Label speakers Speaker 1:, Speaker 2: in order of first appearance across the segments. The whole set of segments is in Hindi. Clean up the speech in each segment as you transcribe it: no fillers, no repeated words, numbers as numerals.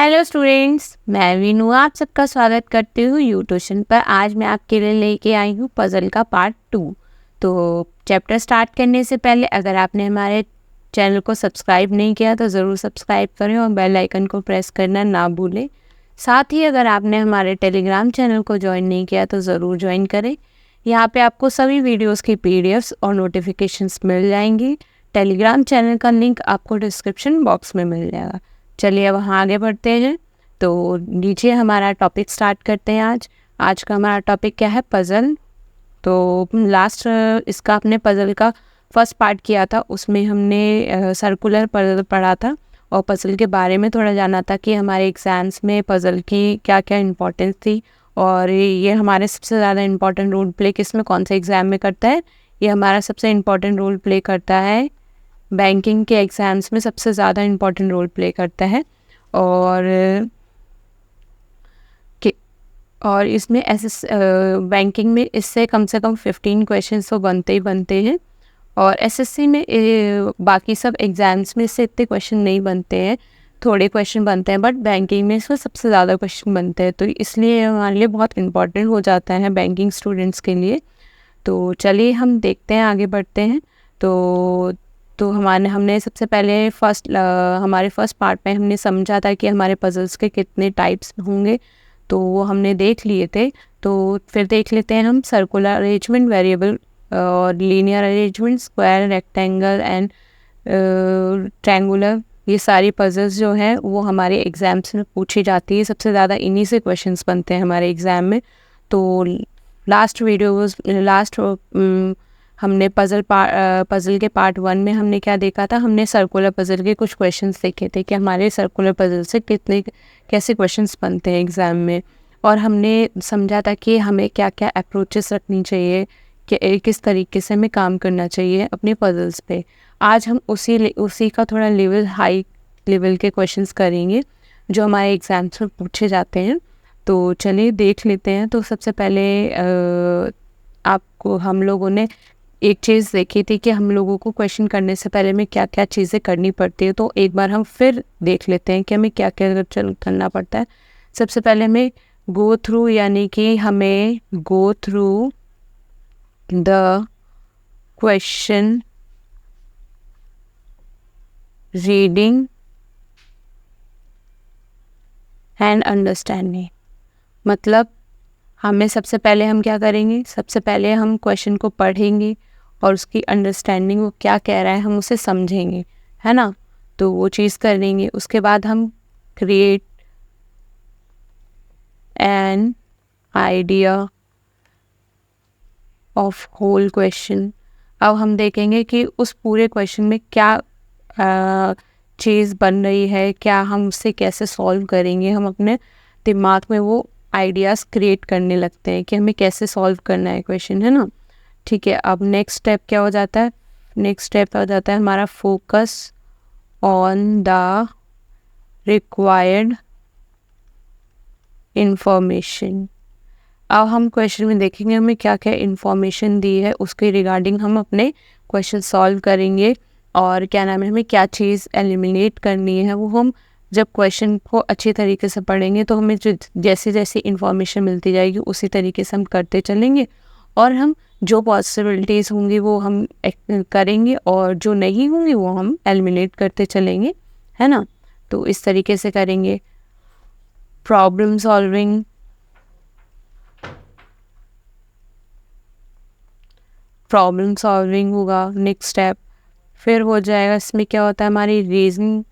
Speaker 1: हेलो स्टूडेंट्स, मैं वीनू आप सबका स्वागत करती हूँ ट्यूशन पर। आज मैं आपके लिए लेके आई हूँ पज़ल का पार्ट 2। तो चैप्टर स्टार्ट करने से पहले अगर आपने हमारे चैनल को सब्सक्राइब नहीं किया तो ज़रूर सब्सक्राइब करें और बेल आइकन को प्रेस करना ना भूलें। साथ ही अगर आपने हमारे टेलीग्राम चैनल को ज्वाइन नहीं किया तो ज़रूर ज्वाइन करें। यहाँ पे आपको सभी वीडियोज़ की PDFs और नोटिफिकेशंस मिल जाएंगी। टेलीग्राम चैनल का लिंक आपको डिस्क्रिप्शन बॉक्स में मिल जाएगा। चलिए अब हम आगे बढ़ते हैं। तो लीजिए हमारा टॉपिक स्टार्ट करते हैं। आज का हमारा टॉपिक क्या है? पज़ल। तो लास्ट इसका अपने पज़ल का फर्स्ट पार्ट किया था, उसमें हमने सर्कुलर पज़ल पढ़ा था और पज़ल के बारे में थोड़ा जाना था कि हमारे एग्ज़ाम्स में पज़ल की क्या क्या इम्पोर्टेंस थी और ये हमारे सबसे ज़्यादा इम्पोर्टेंट रोल प्ले किस में कौन से एग्ज़ाम में करता है। ये हमारा सबसे इम्पोर्टेंट रोल प्ले करता है बैंकिंग के एग्ज़ाम्स में, सबसे ज़्यादा इम्पोर्टेंट रोल प्ले करता है। और इसमें बैंकिंग में इससे कम से कम 15 क्वेश्चंस तो बनते ही बनते हैं और SSC में बाकी सब एग्ज़ाम्स में इससे इतने क्वेश्चन नहीं बनते हैं, थोड़े क्वेश्चन बनते हैं, बट बैंकिंग में इसमें सबसे ज़्यादा क्वेश्चन बनते हैं। तो इसलिए हमारे लिए बहुत इम्पोर्टेंट हो जाता है बैंकिंग स्टूडेंट्स के लिए। तो चलिए हम देखते हैं, आगे बढ़ते हैं। तो हमने सबसे पहले हमारे फर्स्ट पार्ट में हमने समझा था कि हमारे पज़ल्स के कितने टाइप्स होंगे, तो वो हमने देख लिए थे। तो फिर देख लेते हैं हम सर्कुलर अरेंजमेंट, वेरिएबल और linear arrangement, square, rectangle and triangular. ये सारी पज़ल्स जो हैं वो हमारे एग्ज़ाम्स में पूछी जाती है, सबसे ज़्यादा इन्हीं से क्वेश्चंस बनते हैं हमारे एग्ज़ाम में। तो हमने पज़ल के पार्ट 1 में हमने क्या देखा था? हमने सर्कुलर पज़ल के कुछ क्वेश्चंस देखे थे कि हमारे सर्कुलर पज़ल से कैसे क्वेश्चंस बनते हैं एग्ज़ाम में, और हमने समझा था कि हमें क्या क्या अप्रोचेस रखनी चाहिए, कि किस तरीके से हमें काम करना चाहिए अपने पज़ल्स पे। आज हम उसी का थोड़ा हाई लेवल के क्वेश्चंस करेंगे जो हमारे एग्ज़ाम्स में पूछे जाते हैं। तो चलिए देख लेते हैं। तो सबसे पहले आपको हम लोगों ने एक चीज़ देखी थी कि हम लोगों को क्वेश्चन करने से पहले में क्या क्या चीज़ें करनी पड़ती है। तो एक बार हम फिर देख लेते हैं कि हमें क्या क्या करना पड़ता है। सबसे पहले हमें गो थ्रू, यानी कि हमें go through the question reading and understanding. मतलब हमें सबसे पहले हम क्या करेंगे? सबसे पहले हम क्वेश्चन को पढ़ेंगे और उसकी अंडरस्टैंडिंग, वो क्या कह रहा है, हम उसे समझेंगे, है ना। तो वो चीज़ कर लेंगे। उसके बाद हम create an idea of whole question. अब हम देखेंगे कि उस पूरे क्वेश्चन में क्या चीज़ बन रही है, क्या हम उससे कैसे सॉल्व करेंगे। हम अपने दिमाग में वो आइडियाज़ क्रिएट करने लगते हैं कि हमें कैसे सॉल्व करना है क्वेश्चन, है ना। ठीक है, अब नेक्स्ट स्टेप क्या हो जाता है? नेक्स्ट स्टेप हो जाता है हमारा focus on the required information. अब हम क्वेश्चन में देखेंगे हमें क्या क्या इंफॉर्मेशन दी है, उसके रिगार्डिंग हम अपने क्वेश्चन सॉल्व करेंगे और क्या नाम है, हमें क्या चीज़ एलिमिनेट करनी है। वो हम जब क्वेश्चन को अच्छी तरीके से पढ़ेंगे तो हमें जैसे जैसे इंफॉर्मेशन मिलती जाएगी उसी तरीके से हम करते चलेंगे, और हम जो पॉसिबिलिटीज़ होंगी वो हम करेंगे और जो नहीं होंगी वो हम एलिमिनेट करते चलेंगे, है ना। तो इस तरीके से करेंगे। प्रॉब्लम सॉल्विंग होगा नेक्स्ट स्टेप। फिर हो जाएगा, इसमें क्या होता है, हमारी रीजनिंग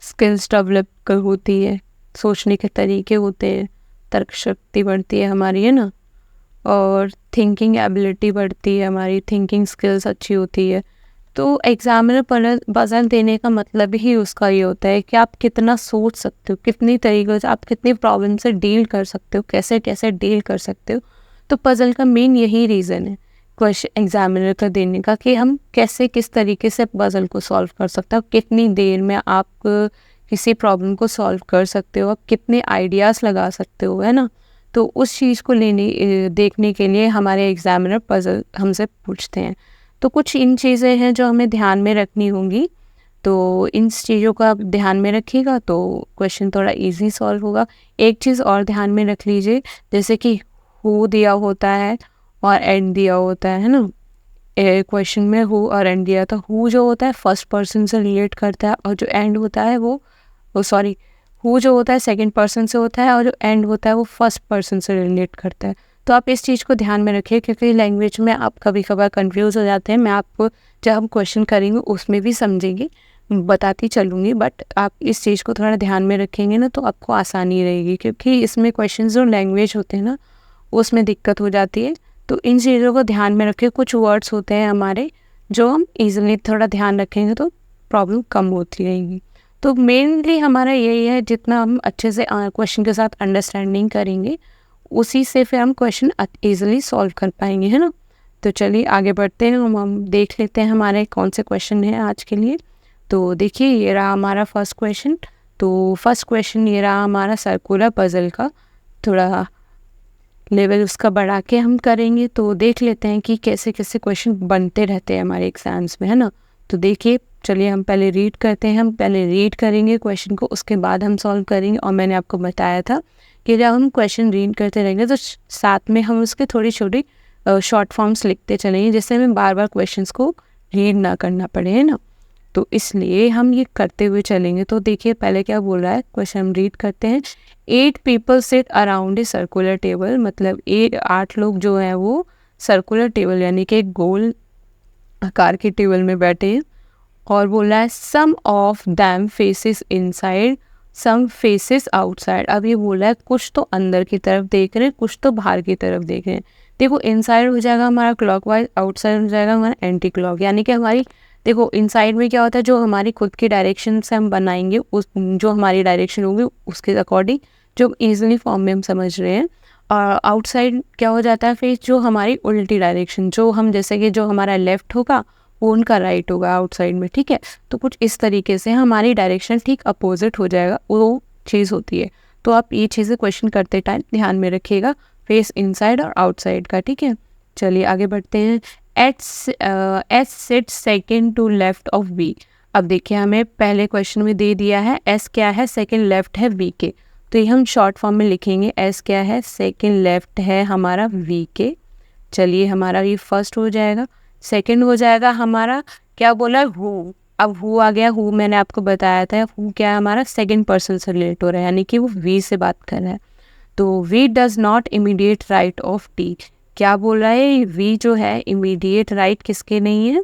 Speaker 1: स्किल्स डेवलप होती है, सोचने के तरीके होते हैं, तर्क शक्ति बढ़ती है हमारी, है ना, और थिंकिंग एबिलिटी बढ़ती है, हमारी थिंकिंग स्किल्स अच्छी होती है। तो एग्जामिनर पज़ल देने का मतलब ही उसका ये होता है कि आप कितना सोच सकते हो, कितनी तरीक़ों से आप कितनी प्रॉब्लम से डील कर सकते हो, कैसे कैसे डील कर सकते हो। तो पज़ल का मेन यही रीज़न है क्वेश्चन एग्जामिनर का देने का, कि हम कैसे किस तरीके से पज़ल को सॉल्व कर सकते हो, कितनी देर में आप किसी प्रॉब्लम को सॉल्व कर सकते हो, आप कितने आइडियाज़ लगा सकते हो, है ना। तो उस चीज़ को देखने के लिए हमारे एग्जामिनर पज़ल हमसे पूछते हैं। तो कुछ इन चीज़ें हैं जो हमें ध्यान में रखनी होंगी। तो इन चीज़ों का आप ध्यान में रखिएगा तो क्वेश्चन थोड़ा इजी सॉल्व होगा। एक चीज़ और ध्यान में रख लीजिए, जैसे कि हु दिया होता है और एंड दिया होता है ना, क्वेश्चन में हु और एंड दिया, तो हु जो होता है फर्स्ट पर्सन से रिलेट करता है और जो एंड होता है वो सॉरी हु जो होता है सेकंड पर्सन से होता है और जो एंड होता है वो फर्स्ट पर्सन से रिलेट करता है। तो आप इस चीज़ को ध्यान में रखिए, क्योंकि लैंग्वेज में आप कभी कभार कंफ्यूज हो जाते हैं। मैं आपको जब हम क्वेश्चन करेंगे उसमें भी समझेंगे, बताती चलूँगी, बट आप इस चीज़ को थोड़ा ध्यान में रखेंगे ना तो आपको आसानी रहेगी, क्योंकि इसमें क्वेश्चन जो लैंग्वेज होते हैं ना उसमें दिक्कत हो जाती है। तो इन चीज़ों को ध्यान में रखें। कुछ वर्ड्स होते हैं हमारे जो हम ईजिली थोड़ा ध्यान रखेंगे तो प्रॉब्लम कम होती रहेगी। तो मेनली हमारा यही है, जितना हम अच्छे से क्वेश्चन के साथ अंडरस्टैंडिंग करेंगे उसी से फिर हम क्वेश्चन ईजिली सॉल्व कर पाएंगे, है ना। तो चलिए आगे बढ़ते हैं, हम देख लेते हैं हमारे कौन से क्वेश्चन हैं आज के लिए। तो देखिए ये रहा हमारा फर्स्ट क्वेश्चन। तो फर्स्ट क्वेश्चन ये रहा हमारा सर्कुलर पजल का, थोड़ा लेवल उसका बढ़ा के हम करेंगे। तो देख लेते हैं कि कैसे कैसे क्वेश्चन बनते रहते हैं हमारे एग्जाम्स में, है ना। तो देखिए चलिए हम पहले रीड करते हैं। हम पहले रीड करेंगे क्वेश्चन को, उसके बाद हम सॉल्व करेंगे। और मैंने आपको बताया था कि जब हम क्वेश्चन रीड करते रहेंगे तो साथ में हम उसके थोड़ी छोटी शॉर्ट फॉर्म्स लिखते चलेंगे, जिससे हमें बार बार क्वेश्चंस को रीड ना करना पड़े, है ना। तो इसलिए हम ये करते हुए चलेंगे। तो देखिए पहले क्या बोल रहा है, क्वेश्चन हम रीड करते हैं। 8 people seat around a circular table, मतलब 8 लोग जो हैं वो सर्कुलर टेबल यानी कि एक गोल आकार के टेबल में बैठे हैं। और बोल रहा है some of them faces inside, some faces outside. अब ये बोल रहा है कुछ तो अंदर की तरफ देख रहे हैं, कुछ तो बाहर की तरफ देख रहे हैं। देखो इनसाइड हो जाएगा हमारा क्लॉकवाइज, आउटसाइड हो जाएगा हमारा एंटी क्लॉक, यानी कि हमारी देखो इनसाइड में क्या होता है, जो हमारी खुद की डायरेक्शन से हम बनाएंगे, उस जो हमारी डायरेक्शन होगी उसके अकॉर्डिंग जो ईजिली फॉर्म में हम समझ रहे हैं। और आउटसाइड क्या हो जाता है फिर, जो हमारी उल्टी डायरेक्शन, जो हम जैसे कि जो हमारा लेफ्ट होगा वो उनका राइट होगा आउटसाइड में, ठीक है। तो कुछ इस तरीके से हमारी डायरेक्शन ठीक अपोजिट हो जाएगा, वो चीज़ होती है। तो आप ये चीज़ें क्वेश्चन करते टाइम ध्यान में रखिएगा, फेस इनसाइड और आउटसाइड का, ठीक है। चलिए आगे बढ़ते हैं। S sit second to left of B. अब देखिए हमें पहले क्वेश्चन में दे दिया है एस क्या है, सेकेंड लेफ्ट है वी के। तो ये हम शॉर्ट फॉर्म में लिखेंगे, एस क्या है, सेकेंड लेफ्ट है हमारा वी के। चलिए हमारा ये फर्स्ट हो जाएगा। सेकेंड हो जाएगा हमारा, क्या बोला है, हु। अब हु आ गया, हु मैंने आपको बताया था, हु क्या है हमारा सेकेंड पर्सन से रिलेट हो रहा है, यानी कि वो वी से बात कर रहा है। तो V does not immediate right of T. क्या बोल रहा है, वी जो है इमीडिएट राइट किसके नहीं है,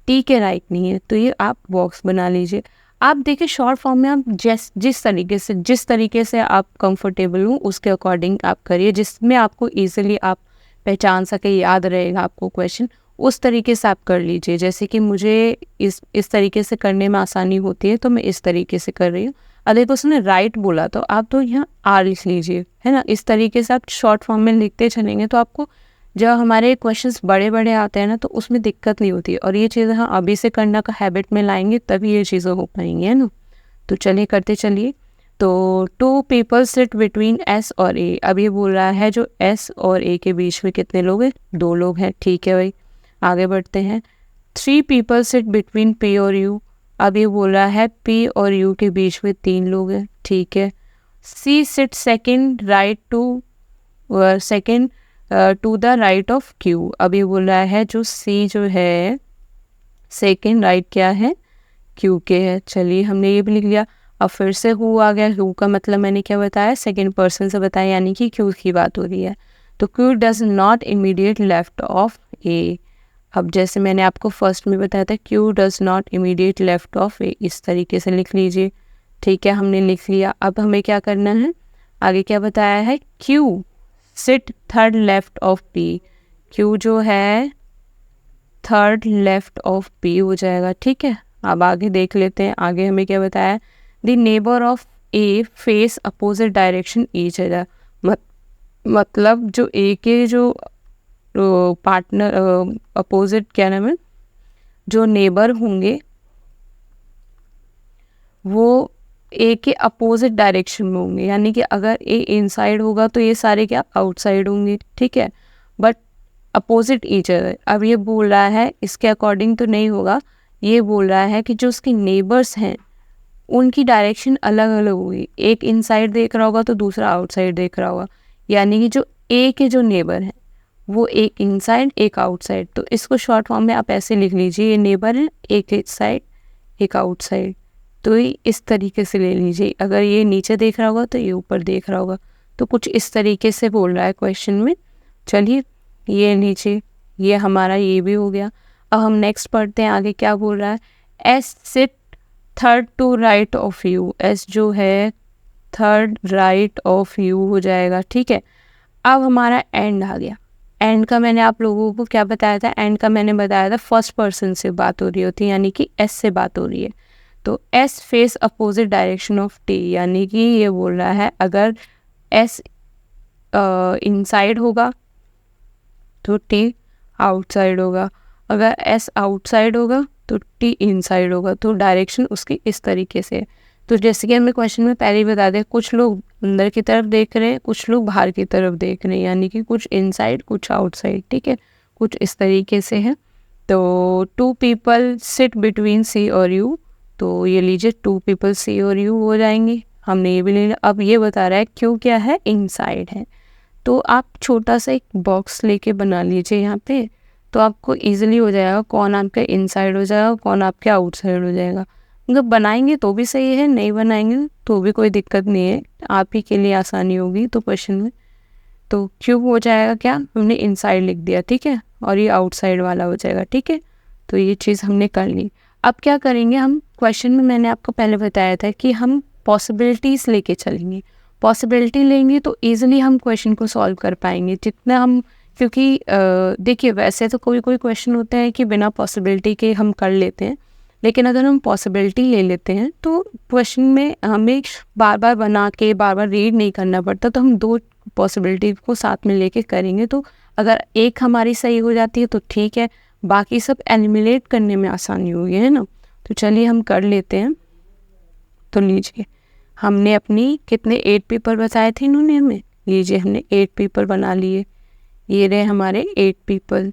Speaker 1: टी के राइट नहीं है। तो ये आप बॉक्स बना लीजिए। आप देखिए शॉर्ट फॉर्म में आप जिस तरीके से आप कंफर्टेबल हो उसके अकॉर्डिंग आप करिए, जिसमें आपको इजीली आप पहचान सके, याद रहेगा आपको क्वेश्चन, उस तरीके से आप कर लीजिए। जैसे कि मुझे इस तरीके से करने में आसानी होती है तो मैं इस तरीके से कर रही हूँ। अगर तो उसने राइट बोला तो आप तो यहाँ आर लिख लीजिए, है ना। इस तरीके से आप शॉर्ट फॉर्म में लिखते चलेंगे तो आपको जब हमारे क्वेश्चंस बड़े बड़े आते हैं ना तो उसमें दिक्कत नहीं होती। और ये चीज़ें हम अभी से करना का हैबिट में लाएंगे तभी ये चीज़ें हो पाएंगी, है ना। तो चलिए करते चलिए। तो 2 people सिट बिटवीन एस और ए। अब ये बोल रहा है जो एस और ए के बीच में कितने लोग हैं, 2 लोग हैं, ठीक है भाई। आगे बढ़ते हैं। 3 people सिट बिटवीन पी और यू। अब ये बोल रहा है पी और यू के बीच में 3 लोग हैं, ठीक है। C sit second right to the right of Q. अब ये बोल रहा है जो सी जो है सेकेंड राइट क्या है, क्यू के है। चलिए हमने ये भी लिख लिया। अब फिर से हु आ गया, हु का मतलब मैंने क्या बताया, सेकेंड पर्सन से बताया, यानी कि क्यू की बात हो रही है। तो Q does not immediate left of A. अब जैसे मैंने आपको फर्स्ट में बताया था, Q does not immediate left of A, इस तरीके से लिख लीजिए, ठीक है। हमने लिख लिया। अब हमें क्या करना है, आगे क्या बताया है, Q sit third left of P. Q जो है थर्ड लेफ्ट ऑफ पी हो जाएगा, ठीक है। अब आगे देख लेते हैं, आगे हमें क्या बताया है, the neighbour of A face opposite direction each other. मतलब जो ए के जो पार्टनर अपोजिट क्या नाम है, जो नेबर होंगे वो ए के अपोजिट डायरेक्शन में होंगे, यानी कि अगर ए इनसाइड होगा तो ये सारे क्या आउटसाइड होंगे, ठीक है, बट अपोजिट ईच अदर। अब ये बोल रहा है इसके अकॉर्डिंग तो नहीं होगा, ये बोल रहा है कि जो उसके नेबर्स हैं उनकी डायरेक्शन अलग अलग होगी, एक इनसाइड देख रहा होगा तो दूसरा आउटसाइड देख रहा होगा। यानी कि जो ए के जो नेबर हैं वो एक इनसाइड एक आउटसाइड, तो इसको शॉर्ट फॉर्म में आप ऐसे लिख लीजिए, ये नेबर है एक इनसाइड एक आउटसाइड, तो ये इस तरीके से ले लीजिए। अगर ये नीचे देख रहा होगा तो ये ऊपर देख रहा होगा, तो कुछ इस तरीके से बोल रहा है क्वेश्चन में। चलिए ये नीचे ये हमारा ये भी हो गया। अब हम नेक्स्ट पढ़ते हैं आगे क्या बोल रहा है। S sit third to right of U, S जो है थर्ड राइट ऑफ यू हो जाएगा, ठीक है। अब हमारा एंड आ गया। एंड का मैंने आप लोगों को क्या बताया था, एंड का मैंने बताया था फर्स्ट पर्सन से बात हो रही होती है, यानी कि एस से बात हो रही है। तो S phase opposite direction of T, यानी कि ये बोल रहा है अगर एस इनसाइड होगा तो टी आउटसाइड होगा, अगर एस आउटसाइड होगा तो टी इनसाइड होगा, तो डायरेक्शन उसकी इस तरीके से है। तो जैसे कि हमें क्वेश्चन में पहले ही बता दें, कुछ लोग अंदर की तरफ देख रहे हैं, कुछ लोग बाहर की तरफ देख रहे हैं, यानी कि कुछ इनसाइड कुछ आउटसाइड, ठीक है, कुछ इस तरीके से है। तो two people sit between C और यू, तो ये लीजिए टू पीपल सी और यू हो जाएंगे, हमने ये भी ले लिया। अब ये बता रहा है क्यों क्या है, इनसाइड है, तो आप छोटा सा एक बॉक्स लेके बना लीजिए यहाँ पे, तो आपको इजीली हो जाएगा कौन आपका इनसाइड हो जाएगा कौन आपके आउटसाइड हो जाएगा। मतलब बनाएंगे तो भी सही है, नहीं बनाएंगे तो भी कोई दिक्कत नहीं है, आप ही के लिए आसानी होगी तो क्वेश्चन में। तो क्यों हो जाएगा क्या, हमने इनसाइड लिख दिया, ठीक है, और ये आउटसाइड वाला हो जाएगा, ठीक है। तो ये चीज़ हमने कर ली। अब क्या करेंगे हम, क्वेश्चन में मैंने आपको पहले बताया था कि हम पॉसिबिलिटीज़ लेके चलेंगे, पॉसिबिलिटी लेंगे तो ईजिली हम क्वेश्चन को सॉल्व कर पाएंगे जितना हम, क्योंकि देखिए वैसे तो कोई कोई क्वेश्चन होते हैं कि बिना पॉसिबिलिटी के हम कर लेते हैं, लेकिन अगर हम पॉसिबिलिटी ले लेते हैं तो क्वेश्चन में हमें बार बार बना के बार बार रीड नहीं करना पड़ता, तो हम दो पॉसिबिलिटी को साथ में लेके करेंगे, तो अगर एक हमारी सही हो जाती है तो ठीक है, बाकी सब एलिमिनेट करने में आसानी होगी, है ना। तो चलिए हम कर लेते हैं। तो लीजिए हमने अपनी कितने 8 पेपर बताए थे इन्होंने हमें, लीजिए हमने 8 पेपर बना लिए, ये रहे हमारे 8 पीपल।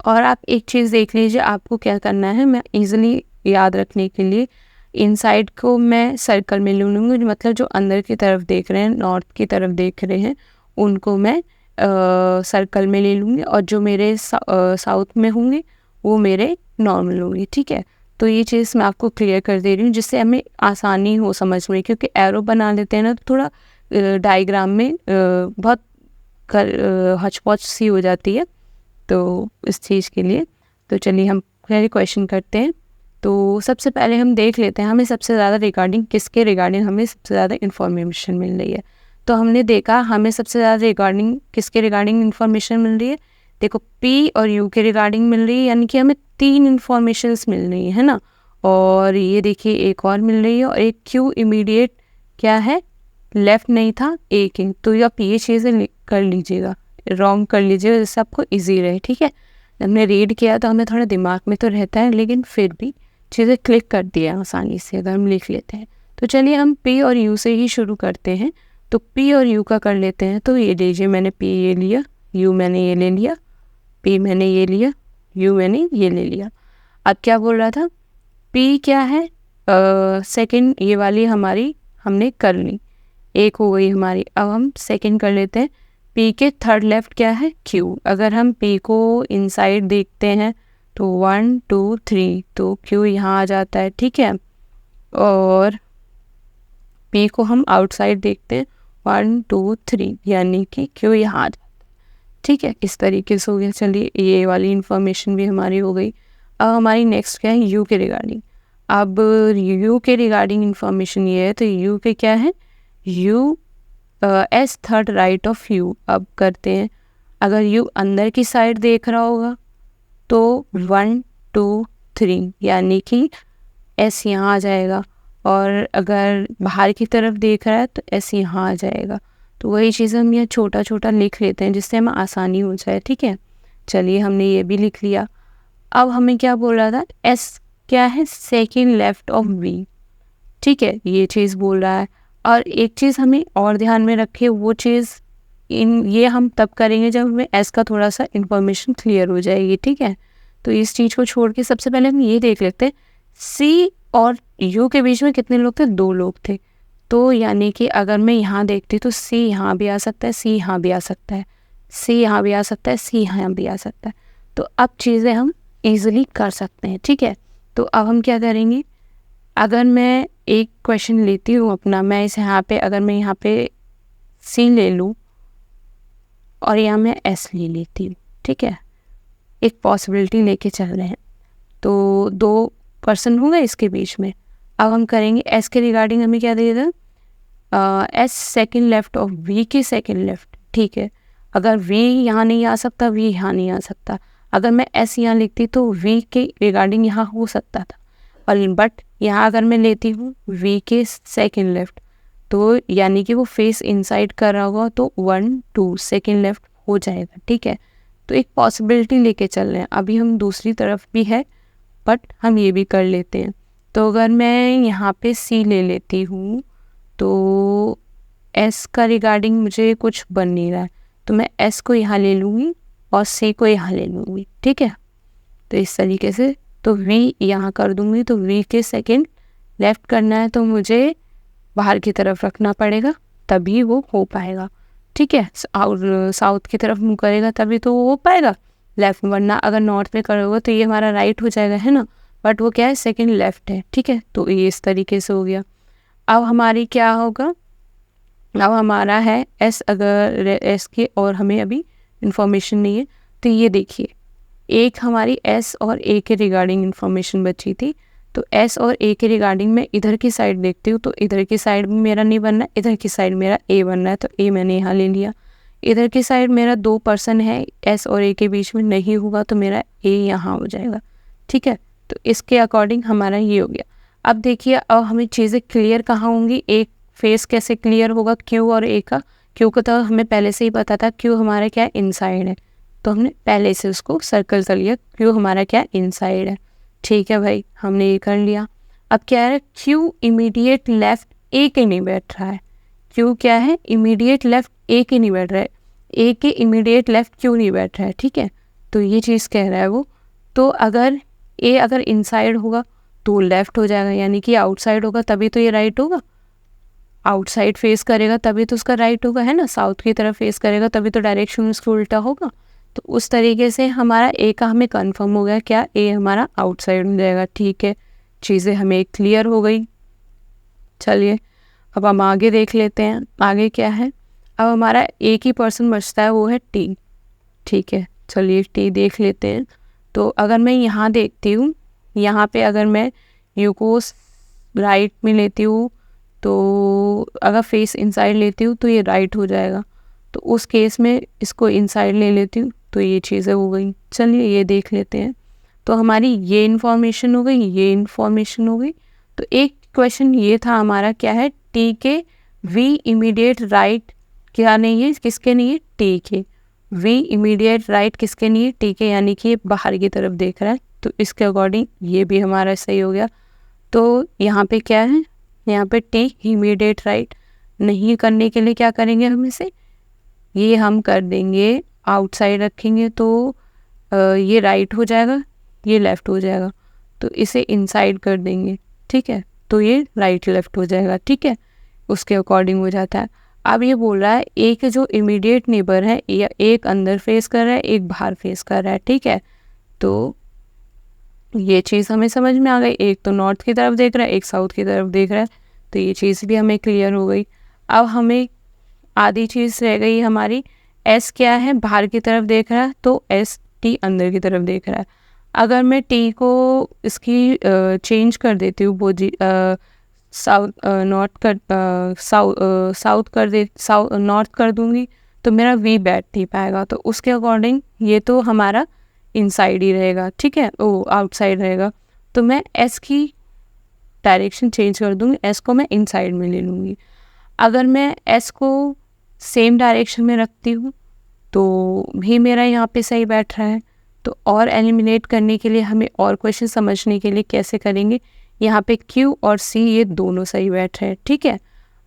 Speaker 1: और आप एक चीज़ देख लीजिए, आपको क्या करना है, मैं इजीली याद रखने के लिए इनसाइड को मैं सर्कल में ले लूँगी, मतलब जो अंदर की तरफ देख रहे हैं, नॉर्थ की तरफ देख रहे हैं, उनको मैं सर्कल में ले लूँगी, और जो मेरे साउथ में होंगे वो मेरे नॉर्मल होंगे, ठीक है। तो ये चीज़ मैं आपको क्लियर कर दे रही हूँ जिससे हमें आसानी हो समझ में, क्योंकि एरो बना लेते हैं ना तो थोड़ा डायग्राम में बहुत हचपच सी हो जाती है, तो इस चीज़ के लिए। तो चलिए हम पहले क्वेश्चन करते हैं। तो सबसे पहले हम देख लेते हैं हमें सबसे ज़्यादा रिगार्डिंग किसके रिगार्डिंग हमें सबसे ज़्यादा इन्फॉर्मेशन मिल रही है। तो हमने देखा हमें सबसे ज़्यादा रिगार्डिंग किसके रिगार्डिंग इन्फॉर्मेशन मिल रही है, देखो पी और यू के रिगार्डिंग मिल रही है, यानी कि हमें 3 इन्फॉर्मेशंस मिल रही है ना। और ये देखिए एक और मिल रही है, और एक क्यू इमीडिएट क्या है, लेफ़्ट नहीं था एक इंच, तो आप ये चीज़ें कर लीजिएगा, रॉन्ग कर लीजिएगा जिससे आपको ईजी रहे, ठीक है। हमने रीड किया तो हमें थोड़ा दिमाग में तो रहता है, लेकिन फिर भी चीज़ें क्लिक कर दिया आसानी से अगर हम लिख लेते हैं। तो चलिए हम पी और यू से ही शुरू करते हैं। तो पी और यू का कर लेते हैं। तो ये लीजिए मैंने पी ये लिया, यू मैंने ये ले लिया, पी मैंने ये लिया, यू मैंने ये ले लिया। अब क्या बोल रहा था, पी क्या है, सेकंड ये वाली हमारी हमने कर ली, एक हो गई हमारी। अब हम सेकंड कर लेते हैं, पी के थर्ड लेफ्ट क्या है, क्यू। अगर हम पी को इनसाइड देखते हैं तो 1 2 3, तो क्यू यहाँ आ जाता है, ठीक है। और पी को हम आउटसाइड देखते हैं 1 2 3, यानी कि क्यू यहाँ आ जाता है, ठीक है। इस तरीके से हो गया। चलिए ये वाली इंफॉर्मेशन भी हमारी हो गई। अब हमारी नेक्स्ट क्या है, यू के रिगार्डिंग। अब यू के रिगार्डिंग इंफॉर्मेशन ये है, तो यू के क्या है, U S third right of you. अब करते हैं, अगर यू अंदर की साइड देख रहा होगा तो 1 2 3, यानी कि एस यहाँ आ जाएगा, और अगर बाहर की तरफ देख रहा है तो एस यहाँ आ जाएगा। तो वही चीज़ हम यहाँ छोटा छोटा लिख लेते हैं जिससे हमें आसानी हो जाए, ठीक है। चलिए हमने ये भी लिख लिया। अब हमें क्या बोल रहा था, एस क्या है, सेकेंड लेफ्ट ऑफ वी, ठीक है, ये चीज़ बोल रहा है। और एक चीज़ हमें और ध्यान में रखे, वो चीज़ ये हम तब करेंगे जब हमें एस का थोड़ा सा इंफॉर्मेशन क्लियर हो जाएगी, ठीक है। तो इस चीज़ को छोड़ के सबसे पहले हम ये देख लेते हैं सी और यू के बीच में कितने लोग थे, 2 लोग थे। तो यानी कि अगर मैं यहाँ देखती तो सी यहाँ भी आ सकता है, सी यहाँ भी आ सकता है, सी यहाँ भी आ सकता है, सी यहाँ भी आ सकता है। तो अब चीज़ें हम ईजिली कर सकते हैं, ठीक है। तो अब हम क्या करेंगे, अगर मैं एक क्वेश्चन लेती हूँ अपना, मैं इस यहाँ पे अगर मैं यहाँ पे सी ले लूँ और यहाँ मैं एस ले लेती हूँ, ठीक है, एक पॉसिबिलिटी लेके चल रहे हैं, तो 2 पर्सन होंगे इसके बीच में। अब हम करेंगे एस के रिगार्डिंग हमें क्या दे दें, एस सेकंड लेफ्ट और वी के सेकंड लेफ्ट, ठीक है। अगर वी यहाँ नहीं आ सकता, वी यहाँ नहीं आ सकता, अगर मैं एस यहाँ लिखती तो वी के रिगार्डिंग यहाँ हो सकता था, और बट यहाँ अगर मैं लेती हूँ वी के सेकंड लेफ्ट, तो यानी कि वो फेस इनसाइड कर रहा होगा, तो 1 2 सेकंड लेफ्ट हो जाएगा, ठीक है। तो एक पॉसिबिलिटी लेके चल रहे हैं, अभी हम दूसरी तरफ भी है बट हम ये भी कर लेते हैं। तो अगर मैं यहाँ पे सी ले लेती हूँ तो एस का रिगार्डिंग मुझे कुछ बन नहीं रहा है, तो मैं एस को यहाँ ले लूँगी और सी को यहाँ ले लूँगी, ठीक है। तो इस तरीके से, तो वी यहाँ कर दूँगी, तो वी के सेकंड लेफ्ट करना है तो मुझे बाहर की तरफ रखना पड़ेगा, तभी वो हो पाएगा, ठीक है। और साउथ की तरफ मुँह करेगा तभी तो वो हो पाएगा लेफ्ट, वरना अगर नॉर्थ में करोगे तो ये हमारा राइट हो जाएगा, है ना, बट वो क्या है, सेकंड लेफ्ट है, ठीक है। तो ये इस तरीके से हो गया। अब हमारी क्या होगा, अब हमारा है एस, अगर एस के और हमें अभी इंफॉर्मेशन नहीं है, तो ये देखिए एक हमारी एस और ए के रिगार्डिंग इंफॉर्मेशन बची थी, तो एस और ए के रिगार्डिंग मैं इधर की साइड देखती हूँ, तो इधर की साइड में मेरा नहीं बनना है, इधर की साइड मेरा ए बनना है, तो ए मैंने यहाँ ले लिया। इधर की साइड मेरा 2 पर्सन है, एस और ए के बीच में नहीं होगा, तो मेरा ए यहाँ हो जाएगा, ठीक है। तो इसके अकॉर्डिंग हमारा ये हो गया। अब देखिए, अब हमें चीज़ें क्लियर कहाँ होंगी, एक फेस कैसे क्लियर होगा क्यू और ए का, क्यू का तो हमें पहले से ही पता था, क्यू हमारा क्या इनसाइड है, तो हमने पहले से उसको सर्कल कर लिया, क्यू हमारा क्या इनसाइड है, ठीक है भाई, हमने ये कर लिया। अब क्या है, क्यू इमीडिएट लेफ्ट ए के नहीं बैठ रहा है, क्यू क्या है, इमीडिएट लेफ्ट ए के नहीं बैठ रहा है, ए के इमीडिएट लेफ्ट क्यू नहीं बैठ रहा है, ठीक है। तो ये चीज़ कह रहा है वो, तो अगर ए अगर इनसाइड होगा तो लेफ्ट हो जाएगा, यानी कि आउटसाइड होगा तभी तो ये राइट होगा, आउटसाइड फेस करेगा तभी तो उसका राइट होगा, है ना, साउथ की तरफ फेस करेगा तभी तो डायरेक्शन उसका उल्टा होगा। तो उस तरीके से हमारा ए का हमें कंफर्म हो गया, क्या ए हमारा आउटसाइड हो जाएगा, ठीक है। चीज़ें हमें क्लियर हो गई। चलिए अब हम आगे देख लेते हैं, आगे क्या है। अब हमारा एक ही पर्सन बचता है, वो है टी, ठीक है। चलिए टी देख लेते हैं। तो अगर मैं यहाँ देखती हूँ, यहाँ पे अगर मैं यू को राइट में लेती हूँ, तो अगर फेस इनसाइड लेती हूँ तो ये राइट हो जाएगा, तो उस केस में इसको इनसाइड ले लेती हूँ, तो ये चीज़ें हो गई। चलिए ये देख लेते हैं। तो हमारी ये इन्फॉर्मेशन हो गई, ये इन्फॉर्मेशन हो गई। तो एक क्वेश्चन ये था हमारा, क्या है, टी के वी इमीडिएट राइट क्या नहीं है, किसके नहीं है, टी के। वी इमीडिएट राइट किसके नहीं है, टी के, यानी कि ये बाहर की तरफ देख रहा है, तो इसके अकॉर्डिंग ये भी हमारा सही हो गया। तो यहाँ पे क्या है, यहाँ पे टी इमीडिएट राइट नहीं करने के लिए क्या करेंगे हम इसे, ये हम कर देंगे आउटसाइड रखेंगे, तो ये राइट हो जाएगा, ये लेफ़्ट हो जाएगा, तो इसे इनसाइड कर देंगे, ठीक है, तो ये राइट लेफ़्ट हो जाएगा, ठीक है, उसके अकॉर्डिंग हो जाता है। अब ये बोल रहा है एक जो इमीडिएट नेबर है, या एक अंदर फेस कर रहा है, एक बाहर फेस कर रहा है, ठीक है। तो ये चीज़ हमें समझ में आ गई, एक तो नॉर्थ की तरफ देख रहा है, एक साउथ की तरफ देख रहा है, तो ये चीज़ भी हमें क्लियर हो गई। अब हमें आधी चीज़ रह गई हमारी, एस क्या है, बाहर की तरफ देख रहा है, तो एस टी अंदर की तरफ देख रहा है। अगर मैं टी को इसकी चेंज कर देती हूँ, वो जी साउथ नॉर्थ कर साउथ कर दे नॉर्थ कर दूँगी, तो मेरा वी बैठ नहीं पाएगा, तो उसके अकॉर्डिंग ये तो हमारा इनसाइड ही रहेगा, ठीक है, ओ आउटसाइड रहेगा। तो मैं एस की डायरेक्शन चेंज कर दूँगी, एस को मैं इनसाइड में ले लूँगी। अगर मैं एस को सेम डायरेक्शन में रखती हूँ तो भी मेरा यहाँ पे सही बैठ रहा है। तो और एलिमिनेट करने के लिए हमें और क्वेश्चन समझने के लिए कैसे करेंगे, यहाँ पे क्यू और सी ये दोनों सही बैठ रहे हैं, ठीक है।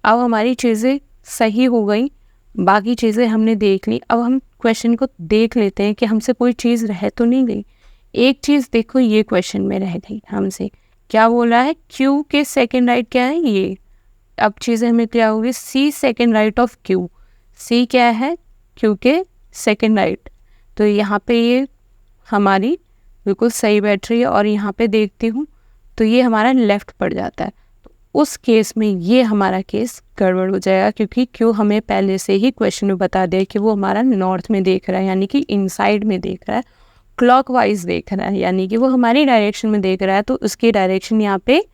Speaker 1: अब हमारी चीज़ें सही हो गई, बाकी चीज़ें हमने देख ली। अब हम क्वेश्चन को देख लेते हैं कि हमसे कोई चीज़ रह तो नहीं गई। एक चीज़ देखो, ये क्वेश्चन में रह गई हमसे, क्या बोला है, क्यू के सेकेंड राइट क्या है ये। अब चीज़ें हमें क्या होगी, सी सेकेंड राइट ऑफ क्यू, सी क्या है, क्यू के सेकेंड राइट। तो यहाँ पे ये हमारी बिल्कुल सही बैठ रही है, और यहाँ पे देखती हूँ तो ये हमारा लेफ्ट पड़ जाता है। तो उस केस में ये हमारा केस गड़बड़ हो जाएगा, क्योंकि क्यों हमें पहले से ही क्वेश्चन में बता दिया कि वो हमारा नॉर्थ में देख रहा है, यानी कि इनसाइड में देख रहा है, क्लॉकवाइज देख रहा है, यानी कि वो हमारी डायरेक्शन में देख रहा है, तो उसकी डायरेक्शन यहाँ पे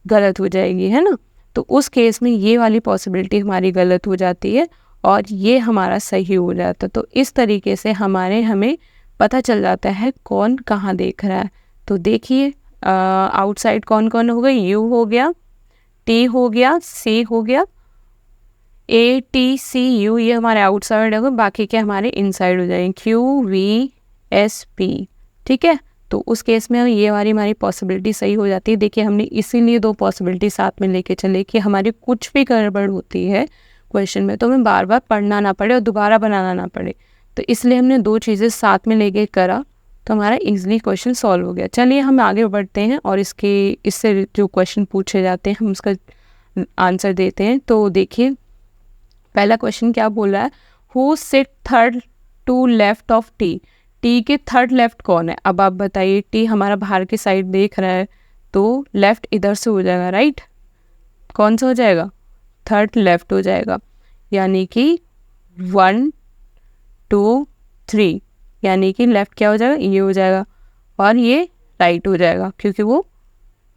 Speaker 1: गलत हो जाएगी, है ना। तो उस केस में ये वाली पॉसिबिलिटी हमारी गलत हो जाती है और ये हमारा सही हो जाता है। तो इस तरीके से हमें पता चल जाता है कौन कहाँ देख रहा है। तो देखिए, आउटसाइड कौन कौन हो गए, यू हो गया, टी हो गया, सी हो गया, ए टी सी यू, ये हमारे आउटसाइड हो गए, बाकी के हमारे इनसाइड हो जाएंगे, क्यू वी एस पी। ठीक है, तो उस केस में ये वाली हमारी पॉसिबिलिटी सही हो जाती है। देखिए, हमने इसीलिए दो पॉसिबिलिटी साथ में लेके चले कि हमारी कुछ भी गड़बड़ होती है क्वेश्चन में तो हमें बार बार पढ़ना ना पड़े और दोबारा बनाना ना पड़े। तो इसलिए हमने दो चीज़ें साथ में लेके करा, तो हमारा इजीली क्वेश्चन सॉल्व हो गया। चलिए हम आगे बढ़ते हैं और इससे जो क्वेश्चन पूछे जाते हैं हम उसका आंसर देते हैं। तो देखिए, पहला क्वेश्चन क्या बोला है, who sit third to left of T. T के थर्ड लेफ्ट कौन है। अब आप बताइए, टी हमारा बाहर की साइड देख रहा है तो लेफ्ट इधर से हो जाएगा, राइट। कौन सा हो जाएगा, थर्ड लेफ्ट हो जाएगा, यानी कि 1 2 3, यानी कि लेफ्ट क्या हो जाएगा, ये हो जाएगा, और ये राइट हो जाएगा क्योंकि वो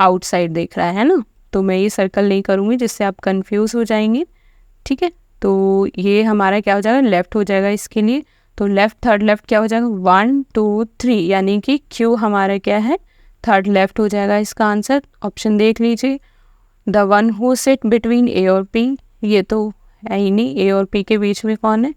Speaker 1: आउटसाइड देख रहा है ना। तो मैं ये सर्कल नहीं करूँगी जिससे आप कंफ्यूज हो जाएंगे। ठीक है, तो ये हमारा क्या हो जाएगा, लेफ्ट हो जाएगा इसके लिए। तो लेफ्ट थर्ड लेफ्ट क्या हो जाएगा, 1 2 3, यानी कि क्यू हमारा क्या है, थर्ड लेफ्ट हो जाएगा इसका आंसर। ऑप्शन देख लीजिए, the one who sit between A और पी, ये तो है ही नहीं, ए और पी के बीच में कौन है,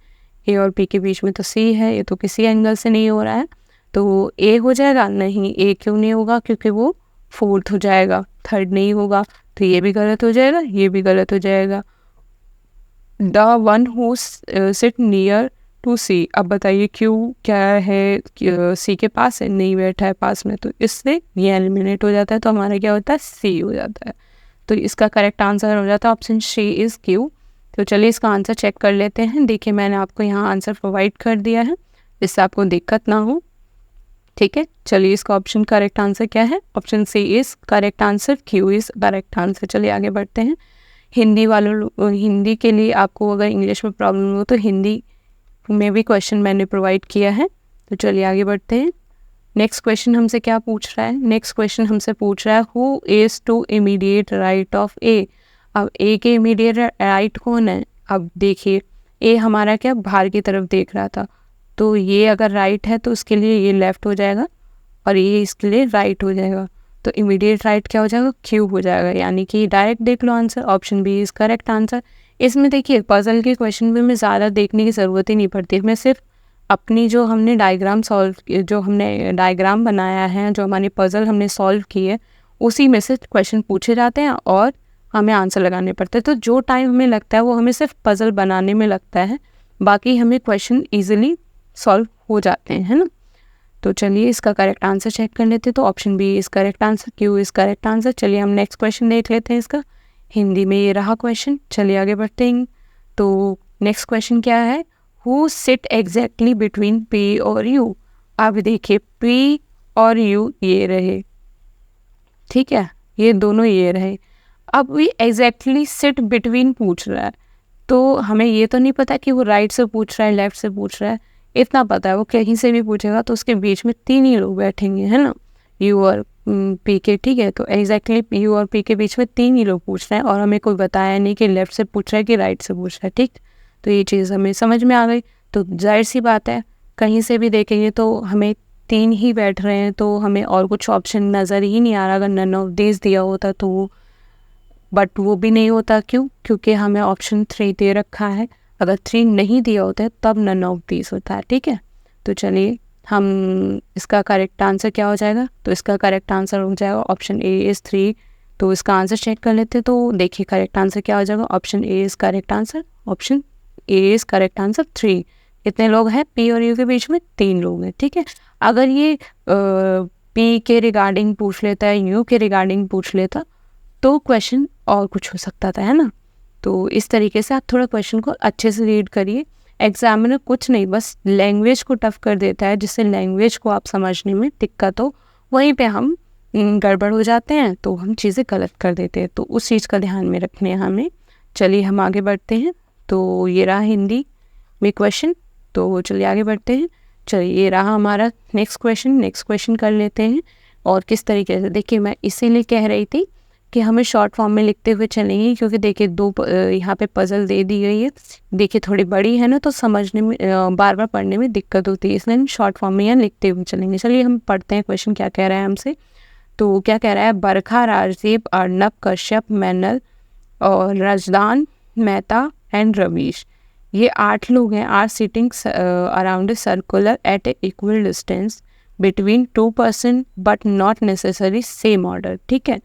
Speaker 1: ए और पी के बीच में तो सी है, ये तो किसी एंगल से नहीं हो रहा है, तो ए हो जाएगा। नहीं, ए क्यों नहीं होगा, क्योंकि वो फोर्थ हो जाएगा, थर्ड नहीं होगा, तो ये भी गलत हो जाएगा, ये भी गलत हो जाएगा। The one who sit near to C, अब बताइए क्यू क्या है, सी के पास है, नहीं बैठा है पास में, तो इससे ये एलिमिनेट हो जाता है, तो हमारा क्या होता है, सी हो जाता है। तो इसका करेक्ट आंसर हो जाता है ऑप्शन सी इज़ क्यू। तो चलिए इसका आंसर चेक कर लेते हैं। देखिए, मैंने आपको यहाँ आंसर प्रोवाइड कर दिया है जिससे आपको दिक्कत ना हो। ठीक है, चलिए इसका ऑप्शन करेक्ट आंसर क्या है, option C is correct answer, Q is correct answer. चलिए आगे बढ़ते हैं। हिंदी वालों, हिंदी के लिए आपको अगर इंग्लिश में प्रॉब्लम हो तो हिंदी में भी क्वेश्चन मैंने प्रोवाइड किया है। तो चलिए आगे बढ़ते हैं। नेक्स्ट क्वेश्चन हमसे क्या पूछ रहा है, नेक्स्ट क्वेश्चन हमसे पूछ रहा है who is to immediate right of A. अब ए के इमीडिएट राइट कौन है। अब देखिए, ए हमारा क्या बाहर की तरफ देख रहा था, तो ये अगर राइट है तो उसके लिए ये लेफ़्ट हो जाएगा और ये इसके लिए राइट हो जाएगा। तो इमीडिएट राइट क्या हो जाएगा, क्यू हो जाएगा, यानी कि डायरेक्ट देख लो answer, option B is correct answer. इसमें देखिए, पजल के क्वेश्चन में हमें ज़्यादा देखने की ज़रूरत ही नहीं पड़ती, मैं सिर्फ अपनी जो हमने डायग्राम बनाया है, जो हमारी पजल हमने सॉल्व की है, उसी में से क्वेश्चन पूछे जाते हैं और हमें आंसर लगाने पड़ते हैं। तो जो टाइम हमें लगता है वो हमें सिर्फ पजल बनाने में लगता है, बाकी हमें क्वेश्चन ईजिली सॉल्व हो जाते हैं, है ना। तो चलिए इसका करेक्ट आंसर चेक कर लेते हैं। तो option B is correct answer, Q is correct answer. चलिए हम नेक्स्ट क्वेश्चन देख लेते हैं इसका। हिंदी में ये रहा क्वेश्चन, चलिए आगे बढ़ते हैं। तो नेक्स्ट क्वेश्चन क्या है, who seat exactly between P और यू। अब देखिए, पी और यू ये रहे, ठीक है, ये दोनों ये रहे। अब ये एग्जैक्टली सिट बिटवीन पूछ रहा है, तो हमें ये तो नहीं पता कि वो राइट से पूछ रहा है लेफ्ट से पूछ रहा है, इतना पता है वो कहीं से भी पूछेगा तो उसके बीच में तीन ही लोग बैठेंगे, है ना, यू और पी के। ठीक है, तो एग्जैक्टली यू और पी के बीच में तीन ही लोग पूछ रहे हैं और हमें कोई बताया नहीं कि लेफ्ट से पूछ रहा है कि राइट से पूछ रहा है। ठीक, तो ये चीज़ हमें समझ में आ गई। तो जाहिर सी बात है, कहीं से भी देखेंगे तो हमें तीन ही बैठ रहे हैं, तो हमें और कुछ ऑप्शन नज़र ही नहीं आ रहा। अगर नन ऑफ दिस दिया होता तो, बट वो भी नहीं होता, क्यों, क्योंकि हमें ऑप्शन 3 दे रखा है। अगर 3 नहीं दिया होता है तब नन ऑफ दिस होता है। ठीक है, तो चलिए हम इसका करेक्ट आंसर क्या हो जाएगा, तो इसका करेक्ट आंसर हो जाएगा ऑप्शन ए इज़ 3। तो इसका आंसर चेक कर लेते हैं। तो देखिए करेक्ट आंसर क्या हो जाएगा, option A is correct answer, option A is correct answer 3। कितने लोग हैं, पी और यू के बीच में 3 लोग हैं। ठीक है, अगर ये पी के रिगार्डिंग पूछ लेता है, यू के रिगार्डिंग पूछ लेता तो क्वेश्चन और कुछ हो सकता था, है ना। तो इस तरीके से आप थोड़ा क्वेश्चन को अच्छे से रीड करिए। एग्जामिनर कुछ नहीं, बस लैंग्वेज को टफ कर देता है, जिससे लैंग्वेज को आप समझने में दिक्कत हो, वहीं पे हम गड़बड़ हो जाते हैं, तो हम चीज़ें गलत कर देते हैं। तो उस चीज़ का ध्यान में रखने हैं हमें। चलिए हम आगे बढ़ते हैं। तो ये रहा हिंदी में क्वेश्चन, तो चलिए आगे बढ़ते हैं। चलिए ये रहा हमारा नेक्स्ट क्वेश्चन कर लेते हैं। और किस तरीके से, देखिए मैं इसीलिए कह रही थी कि हमें शॉर्ट फॉर्म में लिखते हुए चलेंगे, क्योंकि देखिए यहाँ पे पजल दे दी गई है, देखिए थोड़ी बड़ी है ना, तो समझने में बार बार पढ़ने में दिक्कत होती है, इसलिए हम शॉर्ट फॉर्म में यहाँ लिखते हुए चलेंगे। चलिए हम पढ़ते हैं क्वेश्चन क्या कह रहा है हमसे। तो क्या कह रहा है, बरखा, राजदीप, अर्नब, कश्यप, मैनल और रजदान, मेहता एंड रवीश, ये 8 लोग हैं, are sitting around a circular at a equal distance between 2 person but not necessary same order. ठीक है,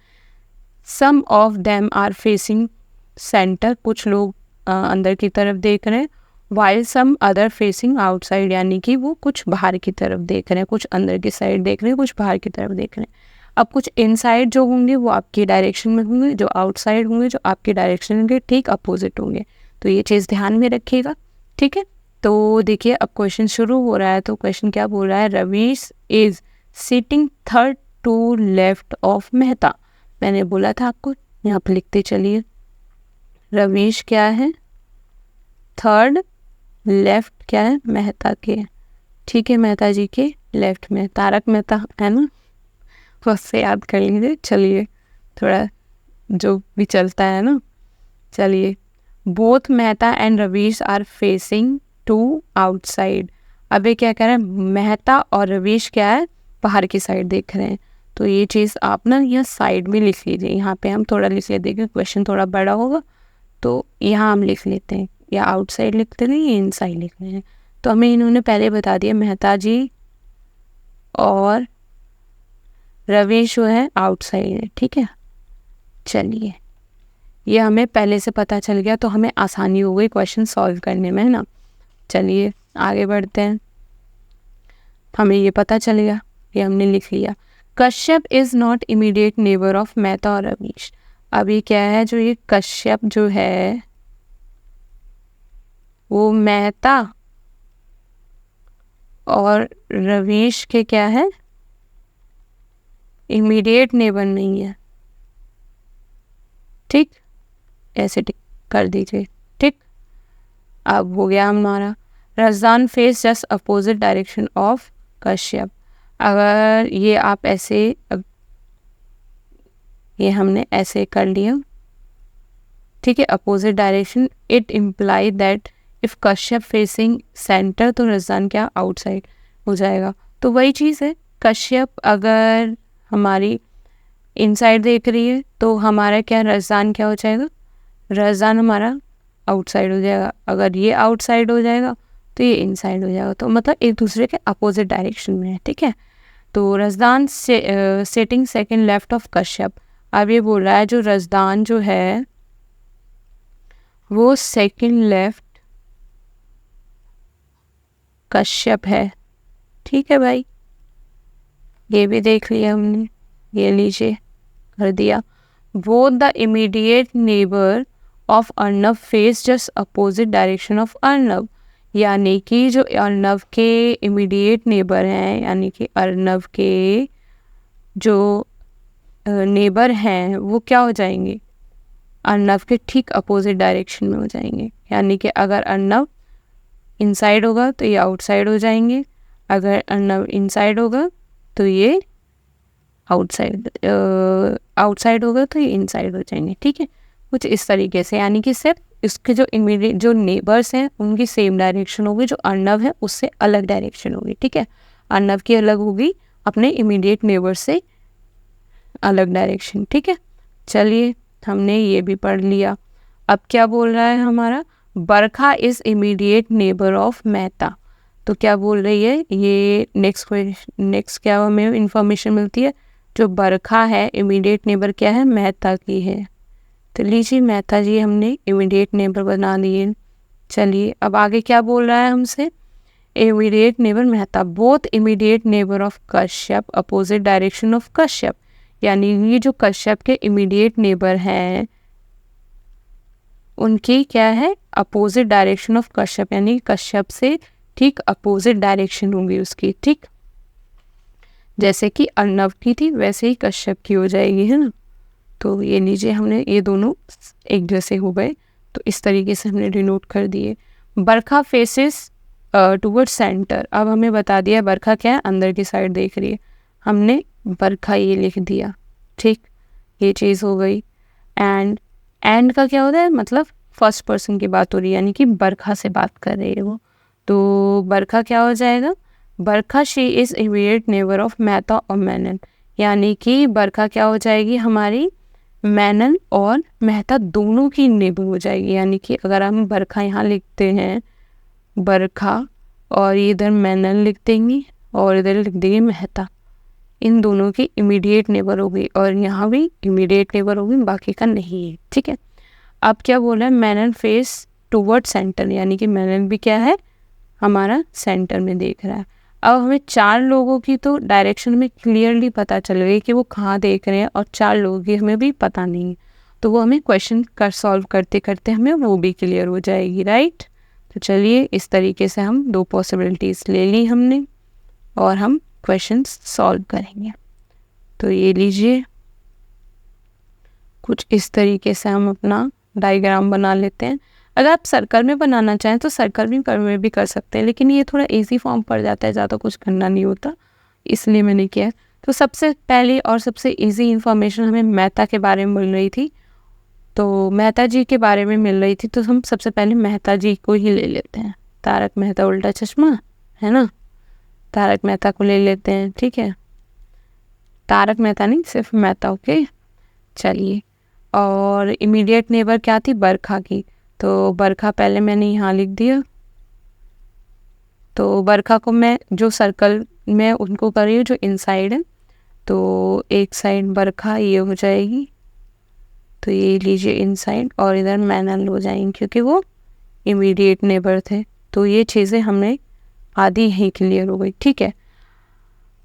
Speaker 1: some of them are facing centre, कुछ लोग अंदर की तरफ देख रहे हैं, while some other facing outside, यानी कि वो कुछ बाहर की तरफ देख रहे हैं, कुछ अंदर की साइड देख रहे हैं, कुछ बाहर की तरफ देख रहे हैं। अब कुछ इनसाइड जो होंगे वो आपकी डायरेक्शन में होंगे, जो आउटसाइड होंगे जो आपकी डायरेक्शन में ठीक अपोजिट होंगे। तो ये चीज़ ध्यान में रखिएगा। ठीक है, तो देखिए अब क्वेश्चन शुरू हो रहा है। तो क्वेश्चन क्या बोल रहा है, Ravish is sitting third to left of Mehta. मैंने बोला था आपको, यहाँ पर लिखते चलिए, रवीश क्या है, थर्ड, लेफ्ट क्या है, मेहता के। ठीक है, मेहता जी के लेफ्ट में तारक मेहता है ना, उससे याद कर लीजिए। चलिए थोड़ा जो भी चलता है ना। चलिए, both Mehta and Ravish are facing to outside. अब ये क्या कह रहे हैं, मेहता और रवीश क्या है, बाहर की साइड देख रहे हैं। तो ये चीज़ आप ना यहाँ साइड में लिख लीजिए, यहाँ पे हम थोड़ा लिख लेते हैं, क्वेश्चन थोड़ा बड़ा होगा तो यहाँ हम लिख लेते हैं, या आउटसाइड लिखते नहीं, या इनसाइड लिख रहे हैं। तो हमें इन्होंने पहले बता दिया, मेहता जी और रवीश जो है आउटसाइड है। ठीक है, चलिए ये हमें पहले से पता चल गया, तो हमें आसानी हो गई क्वेश्चन सॉल्व करने में, है ना। चलिए आगे बढ़ते हैं। हमें ये पता चल गया, ये हमने लिख लिया। Kashyap is not immediate neighbour of Mehta और रवीश। अब ये क्या है, जो ये कश्यप जो है वो मेहता और रवीश के क्या है, इमीडिएट नेबर नहीं है। ठीक, ऐसे टिक कर दीजिए। ठीक, अब हो गया हमारा। Razdan face just opposite direction of Kashyap. अगर ये आप ऐसे, ये हमने ऐसे कर लिया, ठीक है, opposite direction, it imply that if Kashyap facing centre तो रजदान क्या आउटसाइड हो जाएगा। तो वही चीज़ है, कश्यप अगर हमारी इनसाइड देख रही है तो हमारा क्या, रजदान क्या हो जाएगा, रजदान हमारा आउटसाइड हो जाएगा। अगर ये आउटसाइड हो जाएगा तो ये इनसाइड हो जाएगा, तो मतलब एक दूसरे के अपोजिट डायरेक्शन में है। ठीक है, तो Razdan setting second left of Kashyap. अब ये बोल रहा है जो रजदान जो है वो सेकंड लेफ्ट कश्यप है। ठीक है भाई, ये भी देख लिया हमने, ये लीजिए कर दिया। Both the immediate neighbour of Arnab face just opposite direction of Arnab, यानी कि जो अर्नब के इमीडिएट नेबर हैं, यानी कि अर्नब के जो नेबर हैं वो क्या हो जाएंगे, अर्नब के ठीक अपोजिट डायरेक्शन में हो जाएंगे। यानी कि अगर अर्नब इनसाइड होगा तो ये आउटसाइड हो जाएंगे, अगर अर्नब इनसाइड होगा तो ये आउटसाइड होगा तो ये इनसाइड हो जाएंगे। ठीक है, कुछ इस तरीके से, यानी कि सिर्फ इसके जो इमीडिएट जो नेबर्स हैं उनकी सेम डायरेक्शन होगी, जो अर्नब है उससे अलग डायरेक्शन होगी। ठीक है, अर्नब की अलग होगी, अपने इमीडिएट नेबर से अलग डायरेक्शन। ठीक है, चलिए हमने ये भी पढ़ लिया। अब क्या बोल रहा है हमारा, Barkha is immediate neighbour of Mehta. तो क्या बोल रही है ये, नेक्स्ट क्या हमें इंफॉर्मेशन मिलती है, जो बरखा है इमीडिएट नेबर क्या है, मेहता की है। तो लीजिए मेहता जी हमने इमीडिएट नेबर बना दिए। चलिए अब आगे क्या बोल रहा है हमसे, immediate neighbour Mehta, both immediate neighbour of Kashyap opposite direction of Kashyap, यानी ये जो कश्यप के इमीडिएट नेबर हैं उनकी क्या है, अपोजिट डायरेक्शन ऑफ कश्यप, यानी कश्यप से ठीक अपोजिट डायरेक्शन होंगी उसकी, ठीक। जैसे कि अर्णव की थी वैसे ही कश्यप की हो जाएगी, है ना। तो ये लीजिए हमने ये दोनों एक जैसे हो गए, तो इस तरीके से हमने डिनोट कर दिए। बरखा फेसेस टूवर्ड सेंटर, अब हमें बता दिया बरखा क्या है, अंदर की साइड देख रही है, हमने बरखा ये लिख दिया, ठीक, ये चीज़ हो गई। एंड का क्या होता है, मतलब फर्स्ट पर्सन की बात हो रही है, यानी कि बरखा से बात कर रही है वो, तो बरखा क्या हो जाएगा, Barkha she is immediate neighbour of Mehta और मेनन, यानी कि बरखा क्या हो जाएगी, हमारी मेनन और मेहता दोनों की नेबर हो जाएगी। यानी कि अगर हम बरखा यहाँ लिखते हैं बरखा और इधर मेनन लिख देंगे और इधर लिख देंगे मेहता, इन दोनों की इमीडिएट नेबर होगी, और यहाँ भी इमीडिएट नेबर होगी, बाकी का नहीं है, ठीक है। अब क्या बोला है, मेनन फेस टूवर्ड सेंटर, यानी कि मेनन भी क्या है, हमारा सेंटर में देख रहा है। अब हमें 4 लोगों की तो डायरेक्शन में क्लियरली पता चल गई कि वो कहाँ देख रहे हैं, और 4 लोगों की हमें भी पता नहीं है, तो वो हमें क्वेश्चन कर सॉल्व करते करते हमें वो भी क्लियर हो जाएगी, राइट। तो चलिए इस तरीके से हम 2 पॉसिबिलिटीज़ ले ली हमने, और हम क्वेश्चन सॉल्व करेंगे। तो ये लीजिए कुछ इस तरीके से हम अपना डायग्राम बना लेते हैं। अगर आप सर्कल में बनाना चाहें तो सर्कल में भी कर सकते हैं, लेकिन ये थोड़ा इजी फॉर्म पड़ जाता है, ज़्यादा कुछ करना नहीं होता, इसलिए मैंने किया। तो सबसे पहले और सबसे इजी इन्फॉर्मेशन हमें मेहता के बारे में मिल रही थी, तो मेहता जी के बारे में मिल रही थी, तो हम सबसे पहले मेहता जी को ही ले लेते हैं। तारक मेहता उल्टा चश्मा, है ना, तारक मेहता को ले लेते हैं, ठीक है। तारक मेहता नहीं, सिर्फ मेहता, ओके। चलिए, और इमीडिएट नेबर क्या थी, बरखा की, तो बरखा पहले मैंने यहाँ लिख दिया। तो बरखा को मैं जो सर्कल में उनको कर रही हूँ जो इनसाइड है, तो एक साइड बरखा ये हो जाएगी, तो ये लीजिए इनसाइड, और इधर मैनल हो जाएंगे क्योंकि वो इमीडिएट नेबर थे। तो ये चीज़ें हमने आधी ही क्लियर हो गई, ठीक है।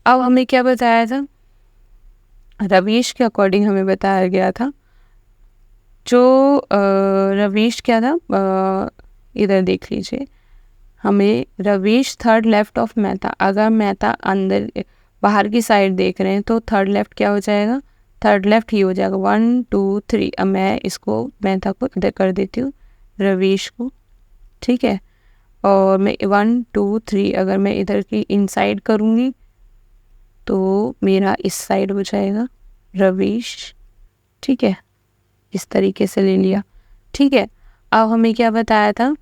Speaker 1: अब हमें क्या बताया था, रवीश के अकॉर्डिंग हमें बताया गया था, जो रवीश क्या था, इधर देख लीजिए, हमें Ravish third left of Mehta, अगर मेहता अंदर बाहर की साइड देख रहे हैं तो थर्ड लेफ्ट क्या हो जाएगा, थर्ड लेफ्ट ही हो जाएगा, 1 2 3। अब मैं इसको मेहता को इधर कर देती हूँ, रवीश को, ठीक है, और मैं 1 2 3 अगर मैं इधर की इनसाइड करूँगी तो मेरा इस साइड हो जाएगा रवीश, ठीक है, इस तरीके से ले लिया, ठीक है। अब हमें क्या बताया था,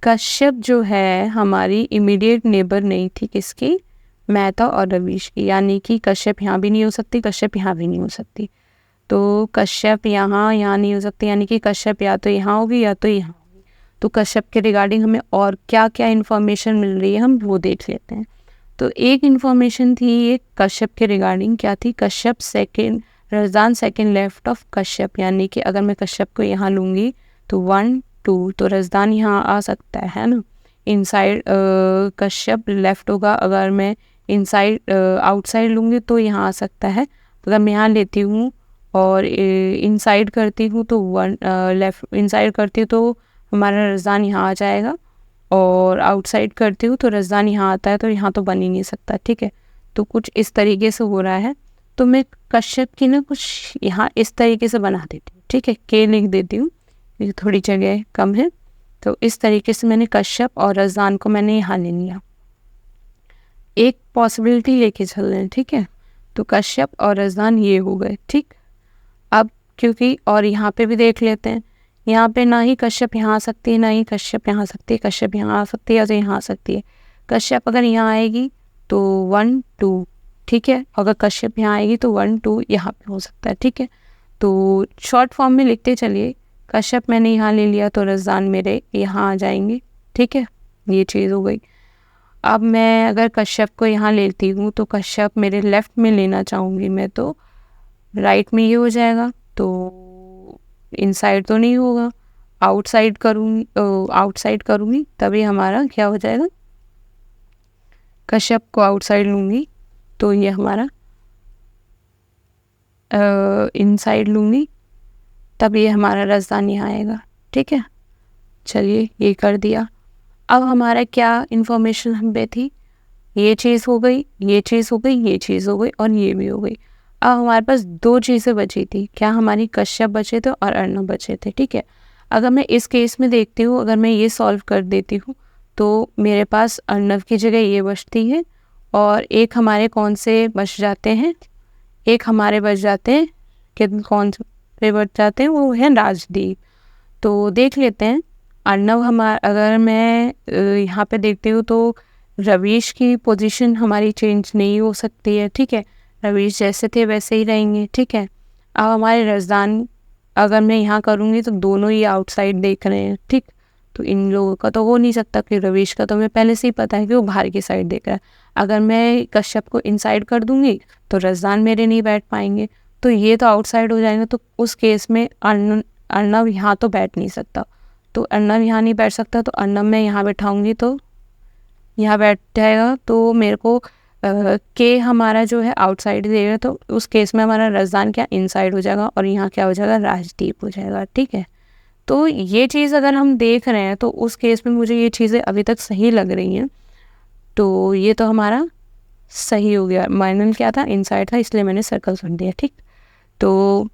Speaker 1: कश्यप जो है हमारी इमीडिएट नेबर नहीं थी, किसकी, मेहता और रवीश की, यानी कि कश्यप यहाँ भी नहीं हो सकती, कश्यप यहाँ भी नहीं हो सकती, तो कश्यप यहाँ नहीं हो सकती, यानी कि कश्यप या तो यहाँ होगी या तो यहाँ होगी। तो कश्यप के रिगार्डिंग हमें और क्या क्या इन्फॉर्मेशन मिल रही है हम वो देख लेते हैं। तो एक इन्फॉर्मेशन थी ये कश्यप के रिगार्डिंग, क्या थी, Kashyap second, Razdan second left of Kashyap, यानी कि अगर मैं कश्यप को यहाँ लूँगी तो 1 2, तो रजदान यहाँ आ सकता है ना, इनसाइड कश्यप लेफ्ट होगा, अगर मैं इनसाइड आउटसाइड लूँगी तो यहाँ आ सकता है, अगर मैं यहाँ लेती हूँ और इनसाइड करती हूँ तो 1 लेफ्ट इनसाइड करती हूँ तो हमारा रजदान यहाँ आ जाएगा, और आउटसाइड करती हूँ तो रजदान यहाँ आता है, तो यहाँ तो बन ही नहीं सकता, ठीक है। तो कुछ इस तरीके से हो रहा है, तो मैं कश्यप की ना कुछ यहाँ इस तरीके से बना देती हूँ, ठीक है, के लिख देती हूँ, ये थोड़ी जगह कम है, तो इस तरीके से मैंने कश्यप और रजदान को मैंने यहाँ ले लिया, एक पॉसिबिलिटी लेके चल रहे हैं, ठीक है। तो कश्यप और रजदान ये हो गए, ठीक। अब क्योंकि और यहाँ पे भी देख लेते हैं, यहाँ पे ना ही कश्यप यहाँ आ सकती है, ना ही कश्यप यहाँ आ सकती है, कश्यप यहाँ आ सकती है या तो यहाँ आ सकती है। कश्यप अगर यहाँ आएगी तो 1 2, ठीक है, अगर कश्यप यहाँ आएगी तो 1 2 यहाँ पे हो सकता है, ठीक है। तो शॉर्ट फॉर्म में लिखते चलिए, कश्यप मैंने यहाँ ले लिया तो रजदान मेरे यहाँ आ जाएंगे, ठीक है, ये चीज़ हो गई। अब मैं अगर कश्यप को यहाँ लेती हूँ तो कश्यप मेरे लेफ़्ट में लेना चाहूँगी मैं, तो राइट में ये हो जाएगा, तो इनसाइड तो नहीं होगा, आउटसाइड करूँगी तभी हमारा क्या हो जाएगा, कश्यप को आउटसाइड लूँगी तो ये हमारा इनसाइड लूँगी, तब ये हमारा राजधानी आएगा। ठीक है, चलिए ये कर दिया। अब हमारा क्या इन्फॉर्मेशन हम पे थी, ये चीज़ हो गई, ये चीज़ हो गई, ये चीज़ हो गई और ये भी हो गई। अब हमारे पास 2 चीज़ें बची थी, क्या हमारी कश्यप बचे थे और अर्णव बचे थे। ठीक है, अगर मैं इस केस में देखती हूँ, अगर मैं ये सॉल्व कर देती हूँ तो मेरे पास अर्णव की जगह ये बचती है और एक हमारे कौन से बच जाते हैं, एक हमारे बच जाते हैं, कितने कौन से बच जाते हैं, वो है राजदीप। तो देख लेते हैं अर्णव अगर मैं यहाँ पे देखती हूँ तो रवीश की पोजीशन हमारी चेंज नहीं हो सकती है। ठीक है, रवीश जैसे थे वैसे ही रहेंगे। ठीक है, अब हमारे राजदान अगर मैं यहाँ करूँगी तो दोनों ही आउटसाइड देख रहे हैं। ठीक, तो इन लोगों का तो हो नहीं सकता कि रवीश का तो मैं पहले से ही पता है कि वो बाहर की साइड देख रहा है। अगर मैं कश्यप को इनसाइड कर दूंगी तो राजदान मेरे नहीं बैठ पाएंगे, तो ये तो आउटसाइड हो जाएंगे। तो उस केस में अर्णव यहाँ तो बैठ नहीं सकता, तो अर्णव यहाँ नहीं बैठ सकता, तो अर्णव मैं यहाँ बैठाऊंगी तो यहाँ बैठ जाएगा। तो मेरे को के हमारा जो है आउटसाइड देगा, तो उस केस में हमारा राजदान क्या इनसाइड हो जाएगा और यहाँ क्या हो जाएगा, राजदीप हो जाएगा। ठीक है, तो ये चीज़ अगर हम देख रहे हैं तो उस केस में मुझे ये चीज़ें अभी तक सही लग रही हैं, तो ये तो हमारा सही हो गया। माइनर क्या था, इनसाइड था, इसलिए मैंने सर्कल कर दिया। ठीक, तो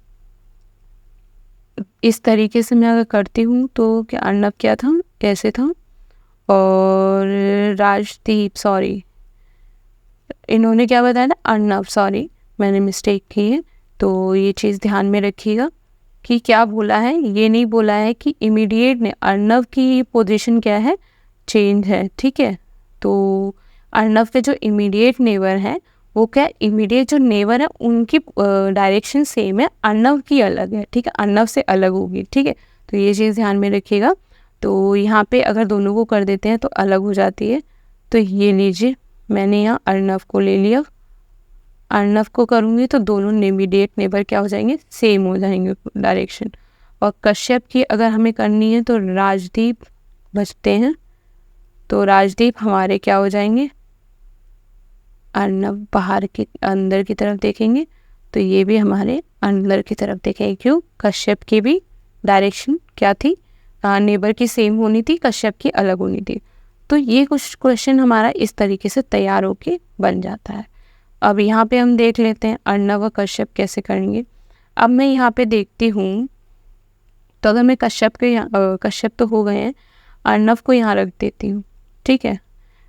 Speaker 1: इस तरीके से मैं अगर करती हूँ तो क्या अर्णव क्या था, कैसे था, और राजदीप, सॉरी इन्होंने क्या बताया था, अर्णव, सॉरी मैंने मिस्टेक की है। तो ये चीज़ ध्यान में रखिएगा कि क्या बोला है, ये नहीं बोला है कि इमीडिएट ने अर्णव की पोजीशन क्या है, चेंज है। ठीक है, तो अर्णव के जो इमीडिएट नेबर हैं वो क्या, इमीडिएट जो नेबर है उनकी डायरेक्शन सेम है, अर्णव की अलग है। ठीक है, अर्णव से अलग होगी। ठीक है, तो ये चीज़ ध्यान में रखिएगा। तो यहाँ पे अगर दोनों को कर देते हैं तो अलग हो जाती है। तो ये लीजिए, मैंने यहाँ अर्णव को ले लिया, अर्णव को करूँगी तो दोनों इमीडिएट नेबर क्या हो जाएंगे, सेम हो जाएंगे डायरेक्शन। और कश्यप की अगर हमें करनी है तो राजदीप बचते हैं, तो राजदीप हमारे क्या हो जाएंगे, अर्णव बाहर की अंदर की तरफ देखेंगे, तो ये भी हमारे अंदर की तरफ देखेंगे। क्यों, कश्यप की भी डायरेक्शन क्या थी, नेबर की सेम होनी थी, कश्यप की अलग होनी थी। तो ये कुछ क्वेश्चन हमारा इस तरीके से तैयार होके बन जाता है। अब यहाँ पे हम देख लेते हैं अर्णव और कश्यप कैसे करेंगे। अब मैं यहाँ पे देखती हूँ तो अगर मैं कश्यप तो हो गए हैं, अर्णव को यहाँ रख देती हूँ। ठीक है,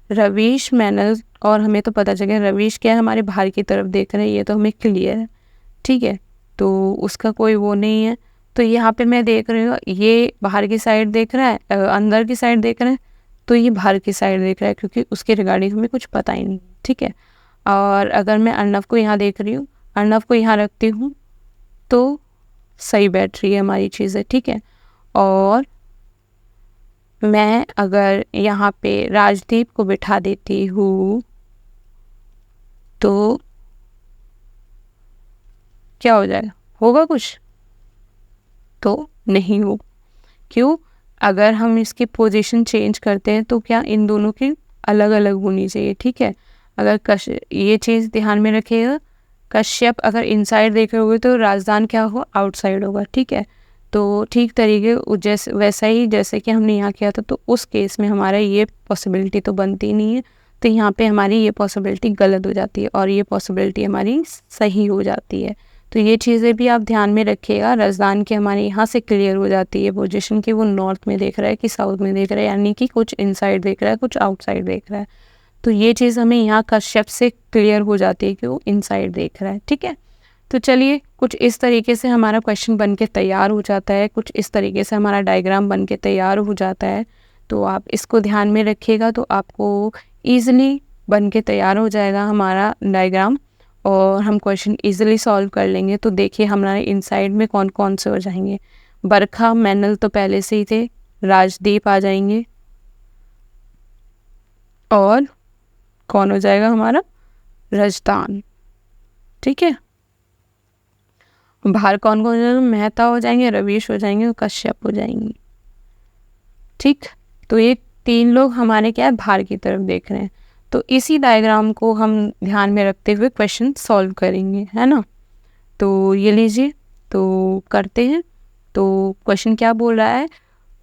Speaker 1: रवीश, मैनल, और हमें तो पता चल गया रवीश क्या है, हमारे बाहर की तरफ देख रहे हैं, ये तो हमें क्लियर है। ठीक है, तो उसका कोई वो नहीं है। तो यहाँ पे मैं देख रही हूँ ये बाहर की साइड देख रहा है, अंदर की साइड देख रहा है, तो ये बाहर की साइड देख रहा है क्योंकि उसके रिगार्डिंग हमें कुछ पता ही नहीं। ठीक है, और अगर मैं अर्णव को यहाँ देख रही हूँ, अर्णव को यहाँ रखती हूँ तो सही बैठ रही है हमारी चीज़ें। ठीक है, और मैं अगर यहाँ पे राजदीप को बिठा देती हूँ तो क्या हो जाएगा, होगा कुछ, तो नहीं हो। क्यों, अगर हम इसकी पोजीशन चेंज करते हैं तो क्या इन दोनों की अलग अलग होनी चाहिए। ठीक है, अगर ये चीज़ ध्यान में रखिएगा, कश्यप अगर इनसाइड देख रहे होगे तो राजदान क्या होगा, आउटसाइड होगा। ठीक है, तो ठीक तरीके जैसे वैसा ही जैसे कि हमने यहाँ किया था, तो उस केस में हमारा ये पॉसिबिलिटी तो बनती नहीं है, तो यहाँ पे हमारी ये पॉसिबिलिटी गलत हो जाती है और ये पॉसिबिलिटी हमारी सही हो जाती है। तो ये चीज़ें भी आप ध्यान में रखिएगा। राजदान की हमारे यहाँ से क्लियर हो जाती है पोजीशन कि वो नॉर्थ में देख रहा है कि साउथ में देख रहा है, यानी कि कुछ इनसाइड देख रहा है, कुछ आउटसाइड देख रहा है। तो ये चीज़ हमें यहाँ कश्यप से क्लियर हो जाती है कि वो इनसाइड देख रहा है। ठीक है, तो चलिए कुछ इस तरीके से हमारा क्वेश्चन बन के तैयार हो जाता है, कुछ इस तरीके से हमारा डायग्राम बन के तैयार हो जाता है। तो आप इसको ध्यान में रखिएगा तो आपको ईजिली बन के तैयार हो जाएगा हमारा डायग्राम और हम क्वेश्चन ईजिली सॉल्व कर लेंगे। तो देखिए हमारे इनसाइड में कौन कौन से हो जाएंगे, बरखा, मैनल तो पहले से ही थे, राजदीप आ जाएंगे और कौन हो जाएगा हमारा, राजदान। ठीक है, बाहर कौन कौन हो जाएगा, मेहता हो जाएंगे, रवीश हो जाएंगे और कश्यप हो जाएंगे। ठीक, तो ये तीन लोग हमारे क्या है, बाहर की तरफ देख रहे हैं। तो इसी डायग्राम को हम ध्यान में रखते हुए क्वेश्चन सॉल्व करेंगे, है ना। तो ये लीजिए, तो करते हैं। तो क्वेश्चन क्या बोल रहा है,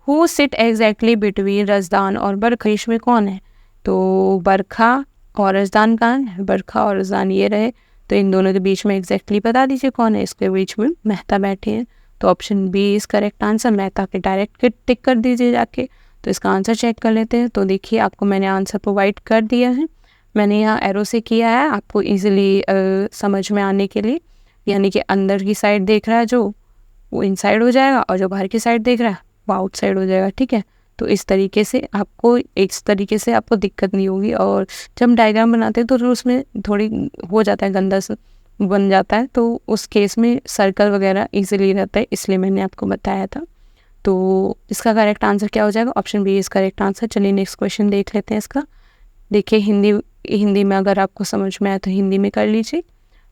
Speaker 1: who seat exactly between Razdan और बरखा, इसमें कौन है। तो बरखा और रजदान कहाँ है, बरखा और रजदान ये रहे, तो इन दोनों के बीच में एग्जैक्टली बता दीजिए कौन है। इसके बीच में मेहता बैठे हैं, तो option B is correct answer. Mehta के डायरेक्ट टिक कर दीजिए जाके। तो इसका आंसर चेक कर लेते हैं। तो देखिए, आपको मैंने आंसर प्रोवाइड कर दिया है, मैंने यहाँ एरो से किया है आपको इजीली समझ में आने के लिए। यानी कि अंदर की साइड देख रहा है जो, वो इनसाइड हो जाएगा, और जो बाहर की साइड देख रहा है वो आउटसाइड हो जाएगा, ठीक है। तो इस तरीके से आपको दिक्कत नहीं होगी। और जब हम डायग्राम बनाते हैं तो उसमें थोड़ी हो जाता है, गंदा सा बन जाता है, तो उस केस में सर्कल वगैरह इजीली रहता है, इसलिए मैंने आपको बताया था। तो इसका करेक्ट आंसर क्या हो जाएगा, option B is correct answer. चलिए नेक्स्ट क्वेश्चन देख लेते हैं इसका। देखिए, हिंदी में अगर आपको समझ में आए तो हिंदी में कर लीजिए।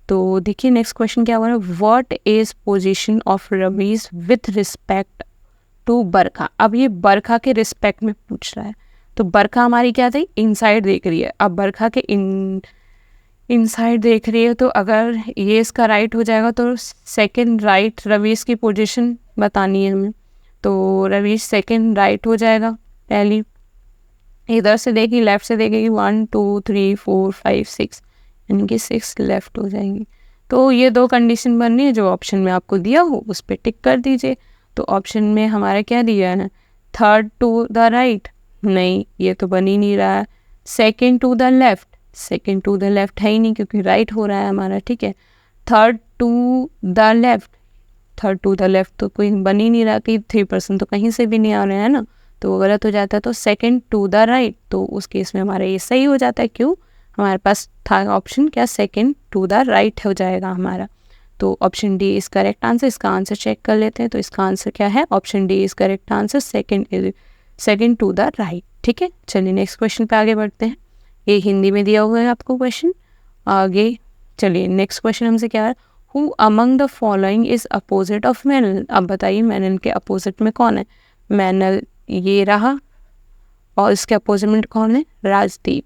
Speaker 1: तो देखिए नेक्स्ट क्वेश्चन क्या हो रहा है, what is position of Ravish with respect to Barkha. अब ये बरखा के रिस्पेक्ट में पूछ रहा है। तो बरखा हमारी क्या थी, इनसाइड देख रही है, अब बरखा के इनसाइड देख रही है। तो अगर ये इसका राइट हो जाएगा तो सेकंड राइट रवीज की पोजीशन बतानी है हमें। तो रवीज सेकंड राइट हो जाएगा। पहली इधर से देखेगी, लेफ्ट से देखेगी, 1 2 3 4 5 6, यानी कि 6 लेफ्ट हो जाएंगी। तो ये दो कंडीशन बन रही है, जो ऑप्शन में आपको दिया हो उस पर टिक कर दीजिए। तो ऑप्शन में हमारा क्या दिया है, थर्ड टू द राइट, नहीं ये तो बन ही नहीं रहा है। Second to the left, second to the left है ही नहीं क्योंकि राइट हो रहा है हमारा, ठीक है। Third to the left, third to the left तो कोई बन ही नहीं रहा कि 3% तो कहीं से भी नहीं आ रहे हैं ना, तो वो गलत हो जाता है। तो सेकंड टू द राइट, तो उस केस में हमारा ये सही हो जाता है। क्यों, हमारे पास था ऑप्शन क्या, सेकंड टू द राइट हो जाएगा हमारा। तो option D is correct answer. इसका आंसर चेक कर लेते हैं। तो इसका आंसर क्या है, option D is correct answer, second to the right, ठीक है। चलिए नेक्स्ट क्वेश्चन पे आगे बढ़ते हैं। ये हिंदी में दिया हुआ है आपको क्वेश्चन। आगे चलिए नेक्स्ट क्वेश्चन हमसे क्या है, who among the following is opposite of manual. अब बताइए मैनल के अपोजिट में कौन है। मैनल ये रहा, और इसके अपोजिट में कौन है, राजदीप।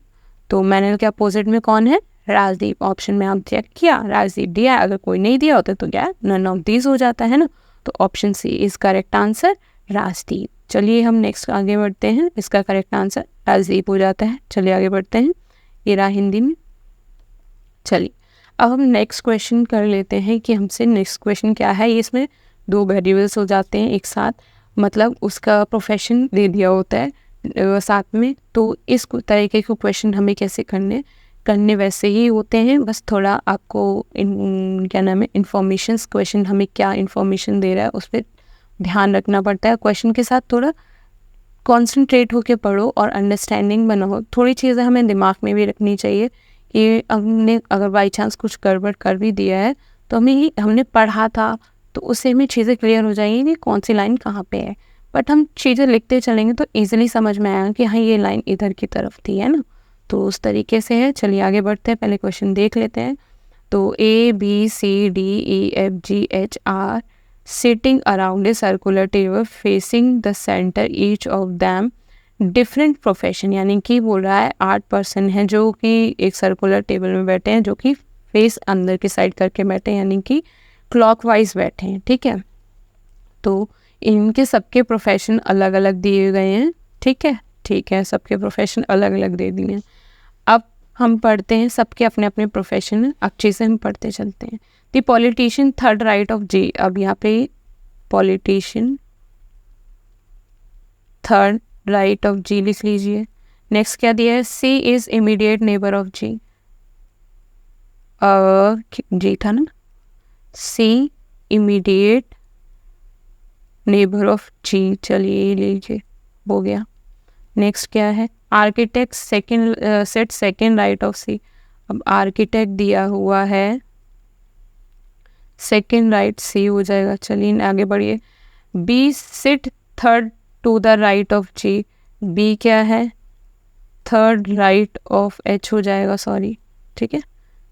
Speaker 1: तो मैनल के अपोजिट में कौन है, राजदीप। ऑप्शन में आप चेक किया, राजदीप दिया है, अगर कोई नहीं दिया होता तो क्या नन ऑफ दीज हो जाता है ना। तो option C is correct answer, Rajdeep. चलिए हम नेक्स्ट आगे बढ़ते हैं। इसका करेक्ट आंसर राजदीप हो जाता है। चलिए आगे बढ़ते हैं, ये रहा हिंदी में। चलिए अब हम नेक्स्ट क्वेश्चन कर लेते हैं कि हमसे नेक्स्ट क्वेश्चन क्या है। इसमें 2 वेरिएबल्स हो जाते हैं एक साथ, मतलब उसका प्रोफेशन दे दिया होता है साथ में। तो इस तरीके के क्वेश्चन हमें कैसे करने वैसे ही होते हैं, बस थोड़ा आपको क्या नाम है, इन्फॉर्मेशन, क्वेश्चन हमें क्या इन्फॉर्मेशन दे रहा है उस पर ध्यान रखना पड़ता है। क्वेश्चन के साथ थोड़ा कॉन्सेंट्रेट होकर पढ़ो और अंडरस्टैंडिंग बनाओ। थोड़ी चीज़ें हमें दिमाग में भी रखनी चाहिए कि हमने अगर बाई चांस कुछ गड़बड़ कर भी दिया है तो हमने पढ़ा था, तो उससे हमें चीज़ें क्लियर हो जाएंगी कि कौन सी लाइन कहाँ पे है। बट हम चीज़ें लिखते चलेंगे तो ईजिली समझ में आएगा कि हाँ ये लाइन इधर की तरफ थी, है ना। तो उस तरीके से है। चलिए आगे बढ़ते हैं, पहले क्वेश्चन देख लेते हैं। तो ABCDEFGH are sitting around a circular table facing the centre, each of them different profession. यानी कि बोल रहा है 8 पर्सन हैं जो कि एक सर्कुलर टेबल में बैठे हैं, जो कि फेस अंदर की साइड करके बैठे हैं, यानी कि क्लॉकवाइज बैठे हैं, ठीक है। तो इनके सबके प्रोफेशन अलग अलग दिए गए हैं, ठीक है, सबके प्रोफेशन अलग अलग दे दिए हैं। अब हम पढ़ते हैं सबके अपने अपने प्रोफेशन, अच्छे से हम पढ़ते चलते हैं। The politician third right of G, अब यहाँ पे politician third right of G लिख लीजिए। नेक्स्ट क्या दिया है, C is immediate neighbour of G, G था ना, C immediate neighbour of G. चलिए लीजिए, हो गया। नेक्स्ट क्या है, architect sit second right of C. अब आर्किटेक्ट दिया हुआ है, सेकंड राइट सी हो जाएगा। चलिए आगे बढ़िए। B sit third to the right of G, B क्या है, थर्ड राइट ऑफ एच हो जाएगा, सॉरी, ठीक है।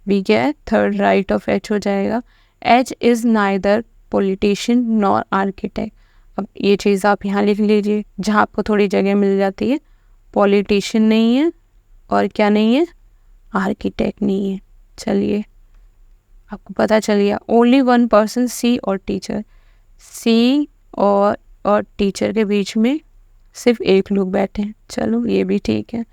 Speaker 1: बी क्या है, थर्ड राइट ऑफ एच हो जाएगा। H is neither politician nor architect. अब ये चीज़ आप यहाँ लिख लीजिए, जहाँ आपको थोड़ी जगह मिल जाती है। पॉलिटिशियन नहीं है और क्या नहीं है, आर्किटेक्ट नहीं है। चलिए आपको पता चल गया। ओनली वन पर्सन सी और टीचर, सी और टीचर के बीच में सिर्फ एक लोग बैठे हैं। चलो ये भी ठीक है।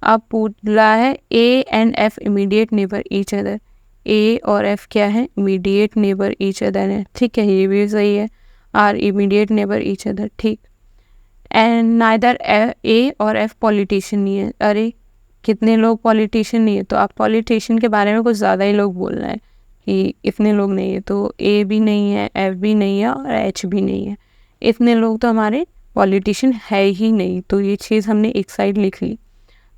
Speaker 1: अब पूछ रहा है A and F immediate neighbour each other, A और एफ क्या है, इमीडिएट नेबर ईच अदर है। ठीक है, ये भी सही है, are immediate neighbour each other. ठीक। एंड नाइदर ए और एफ पॉलिटिशियन नहीं है। अरे कितने लोग पॉलिटिशियन नहीं है, तो आप पॉलिटिशियन के बारे में कुछ ज़्यादा ही लोग बोल रहे हैं कि इतने लोग नहीं है। तो ए भी नहीं है, एफ भी नहीं है और एच भी नहीं है। इतने लोग तो हमारे पॉलिटिशियन है ही नहीं, तो ये चीज़ हमने एक साइड लिख ली।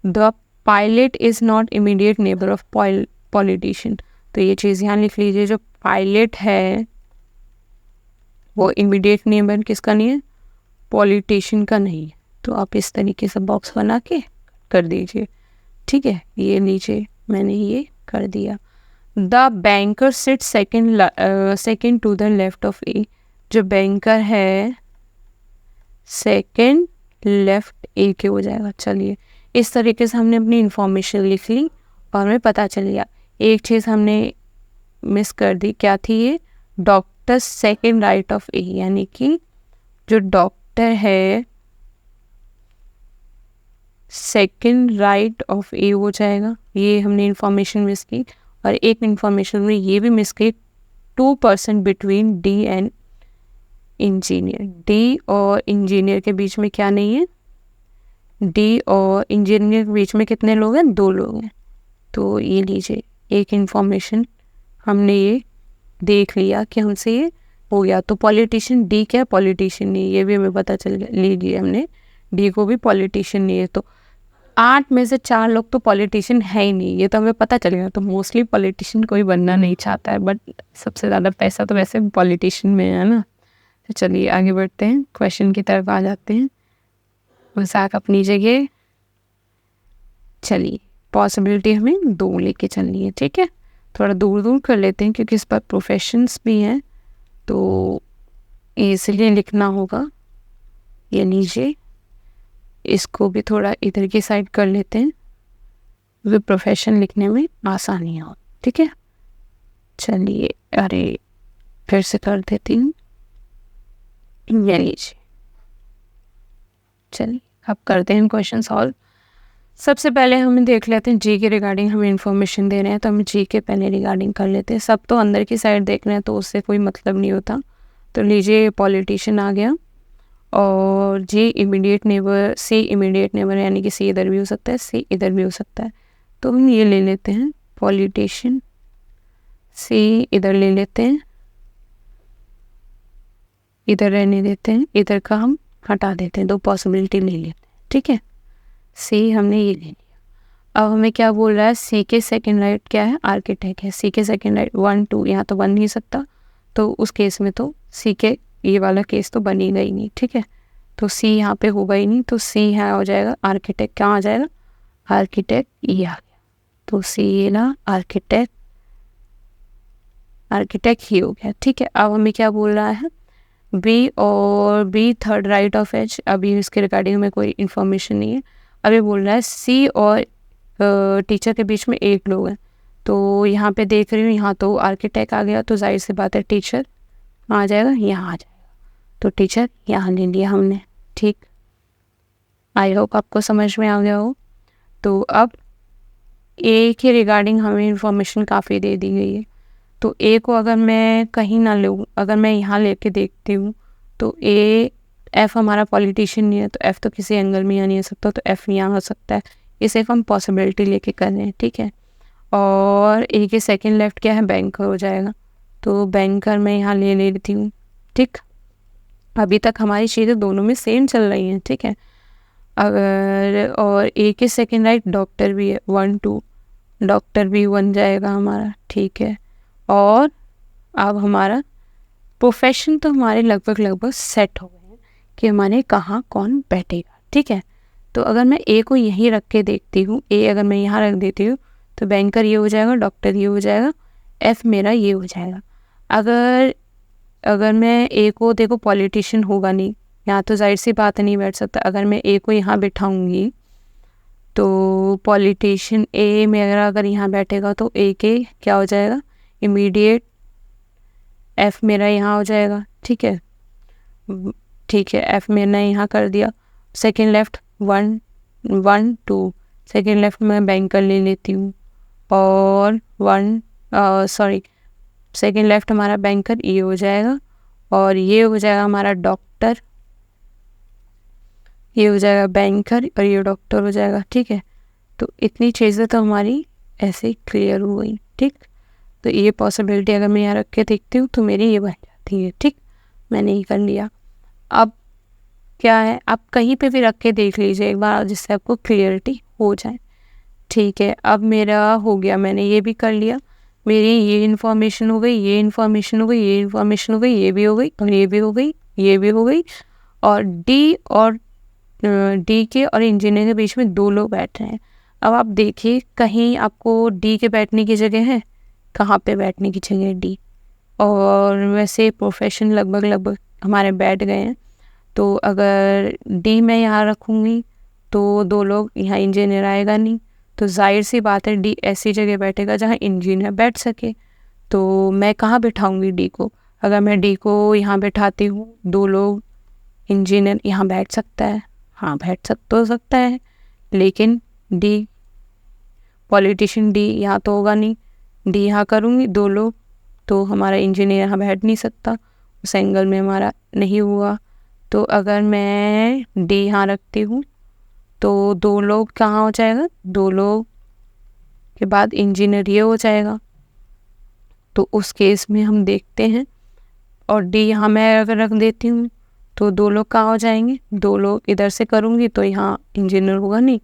Speaker 1: The pilot is not immediate neighbour of politician, तो ये चीज़ यहाँ लिख लीजिए। जो पायलट है वो इमीडिएट नेबर किसका नहीं है, पॉलिटिशियन का नहीं है। तो आप इस तरीके से बॉक्स बना के कर दीजिए। ठीक है, ये नीचे मैंने ये कर दिया। The banker sit second to the left of A, जो बैंकर है सेकेंड लेफ्ट ए के हो जाएगा। चलिए इस तरीके से हमने अपनी इंफॉर्मेशन लिख ली और हमें पता चल गया। एक चीज़ हमने मिस कर दी, क्या थी ये, डॉक्टर सेकेंड राइट ऑफ ए, यानी कि जो डॉक्टर है सेकेंड राइट ऑफ ए हो जाएगा। ये हमने इंफॉर्मेशन मिस की। और एक इंफॉर्मेशन में ये भी मिस की, 2% between D and engineer. D और इंजीनियर के बीच में क्या नहीं है, डी और इंजीनियर के बीच में कितने लोग हैं, 2 लोग हैं। तो ये लीजिए एक इंफॉर्मेशन हमने ये देख लिया कि हमसे ये हो गया। तो पॉलिटिशियन डी क्या है, पॉलिटिशियन नहीं, ये भी हमें पता चल गया। लीजिए हमने डी को भी पॉलिटिशियन नहीं है। तो 8 में से 4 लोग तो पॉलिटिशियन है ही नहीं, ये तो हमें पता चल गया। तो मोस्टली पॉलिटिशियन कोई बनना नहीं चाहता है, बट सबसे ज़्यादा पैसा तो वैसे पॉलिटिशियन में है ना। तो चलिए आगे बढ़ते हैं, क्वेश्चन की तरफ आ जाते हैं। मजाक अपनी जगह। चलिए पॉसिबिलिटी हमें 2 लेके चलनी है। ठीक है, थोड़ा दूर दूर कर लेते हैं क्योंकि इस पर प्रोफेशंस भी हैं, तो इसलिए लिखना होगा। ये लीजिए इसको भी थोड़ा इधर की साइड कर लेते हैं क्योंकि प्रोफेशन लिखने में आसानी हो। ठीक है, चलिए अरे फिर से कर देती हूँ। ये लीजिए, चलिए अब करते हैं क्वेश्चन सॉल्व। सबसे पहले हम देख लेते हैं जी के रिगार्डिंग हमें इन्फॉर्मेशन दे रहे हैं, तो हम जी के पहले रिगार्डिंग कर लेते हैं। सब तो अंदर की साइड देख रहे हैं तो उससे कोई मतलब नहीं होता। तो लीजिए पॉलिटिशियन आ गया और जी इमीडिएट नेबर, सी इमीडिएट नेबर, यानी कि सी इधर भी हो सकता है, सी इधर भी हो सकता है। तो हम ये ले लेते हैं पॉलिटिशियन, सी इधर ले लेते हैं, इधर रहने देते हैं, इधर का हम हटा देते हैं, 2 पॉसिबिलिटी ले लेते हैं। ठीक है, सी हमने ये ले लिया। अब हमें क्या बोल रहा है, सी के सेकेंड राइट क्या है, आर्किटेक्ट है। सी के सेकेंड राइट 1 2, यहाँ तो बन नहीं सकता, तो उस केस में तो सी के ये वाला केस तो बनेगा ही नहीं। ठीक है, तो सी यहाँ पे होगा ही नहीं, तो सी यहाँ हो जाएगा आर्किटेक्ट। कहाँ आ जाएगा, आर्किटेक्ट ये आ गया। तो सी ये ना आर्किटेक्ट, आर्किटेक्ट ही हो गया। ठीक है, अब हमें क्या बोल रहा है, बी और B third right of H. अभी इसके रिगार्डिंग में कोई इन्फॉर्मेशन नहीं है। अभी बोल रहा है सी और टीचर के बीच में 1 लोग हैं। तो यहाँ पे देख रही हूँ, यहाँ तो आर्किटेक्ट आ गया, तो जाहिर सी बात है टीचर आ जाएगा, यहाँ आ जाएगा। तो टीचर यहाँ ले लिया हमने। ठीक, आई होप आपको समझ में आ गया हो। तो अब ए के रिगार्डिंग हमें इंफॉर्मेशन काफ़ी दे दी गई है। तो ए को अगर मैं कहीं ना लूँ, अगर मैं यहाँ लेके देखती हूँ तो ए, एफ हमारा पॉलिटिशियन नहीं है, तो एफ तो किसी एंगल में यहाँ नहीं हो सकता, तो एफ यहाँ हो सकता है। ये सिर्फ हम पॉसिबिलिटी लेके कर रहे हैं। ठीक है, और ए के सेकेंड लेफ्ट क्या है, बैंकर हो जाएगा। तो बैंकर मैं यहाँ ले लेती हूँ। ठीक, अभी तक हमारी चीज़ें दोनों में सेम चल रही हैं। ठीक है, अगर और ए के सेकेंड राइट डॉक्टर भी है, 1 2, डॉक्टर भी बन जाएगा हमारा। ठीक है, और अब हमारा प्रोफेशन तो हमारे लगभग सेट हो गए हैं कि हमारे कहाँ कौन बैठेगा। ठीक है, तो अगर मैं ए को यहीं रख के देखती हूँ, ए अगर मैं यहाँ रख देती हूँ तो बैंकर ये हो जाएगा, डॉक्टर ये हो जाएगा, एफ मेरा ये हो जाएगा। अगर मैं ए को, देखो पॉलिटिशियन होगा नहीं यहाँ, तो जाहिर सी बात नहीं बैठ सकता। अगर मैं ए को यहाँ बिठाऊंगी तो पॉलिटिशियन ए मेरा अगर यहाँ बैठेगा तो ए के क्या हो जाएगा, इमीडिएट एफ मेरा यहाँ हो जाएगा। ठीक है, ठीक है, एफ मैंने यहाँ कर दिया। सेकेंड लेफ्ट 1 1 2, सेकेंड लेफ्ट मैं बैंकर ले लेती हूँ और 1 सॉरी सेकेंड लेफ्ट हमारा बैंकर ये हो जाएगा और ये हो जाएगा हमारा डॉक्टर, ये हो जाएगा बैंकर और ये डॉक्टर हो जाएगा। ठीक है, तो इतनी चीज़ें तो हमारी ऐसे ही क्लियर हो गई। ठीक, तो ये पॉसिबिलिटी अगर मैं यहाँ रख के देखती हूँ तो मेरी ये बन जाती है। ठीक, मैंने ये कर लिया। अब क्या है, आप कहीं पे भी रख के देख लीजिए एक बार जिससे आपको क्लियरिटी हो जाए। ठीक है, अब मेरा हो गया, मैंने ये भी कर लिया, मेरी ये इन्फॉर्मेशन हो गई, ये इन्फॉर्मेशन हो गई, ये इन्फॉर्मेशन हो गई, ये भी हो गई और ये भी हो गई, ये भी हो गई। और डी के और इंजीनियर के बीच में 2 लोग बैठ रहे हैं। अब आप देखिए कहीं आपको डी के बैठने की जगह है, कहाँ पे बैठने की जगह है डी, और वैसे प्रोफेशन लगभग हमारे बैठ गए हैं। तो अगर डी मैं यहाँ रखूँगी तो 2 लोग, यहाँ इंजीनियर आएगा नहीं, तो जाहिर सी बात है डी ऐसी जगह बैठेगा जहाँ इंजीनियर बैठ सके। तो मैं कहाँ बिठाऊंगी डी को, अगर मैं डी को यहाँ बैठाती हूँ 2 लोग, इंजीनियर यहाँ बैठ सकता है, हाँ बैठ तो सकता है, लेकिन डी पॉलिटिशियन डी यहाँ तो होगा नहीं, डी यहाँ करूँगी 2 लोग, तो हमारा इंजीनियर यहाँ बैठ नहीं सकता, उस एंगल में हमारा नहीं हुआ। तो अगर मैं डी यहाँ रखती हूँ तो 2 लोग कहाँ हो जाएगा, 2 लोग के बाद इंजीनियर ये हो जाएगा। तो उस केस में हम देखते हैं, और डी यहाँ मैं अगर रख देती हूँ तो 2 लोग कहाँ हो जाएंगे, 2 लोग इधर से करूँगी तो यहाँ इंजीनियर होगा नहीं,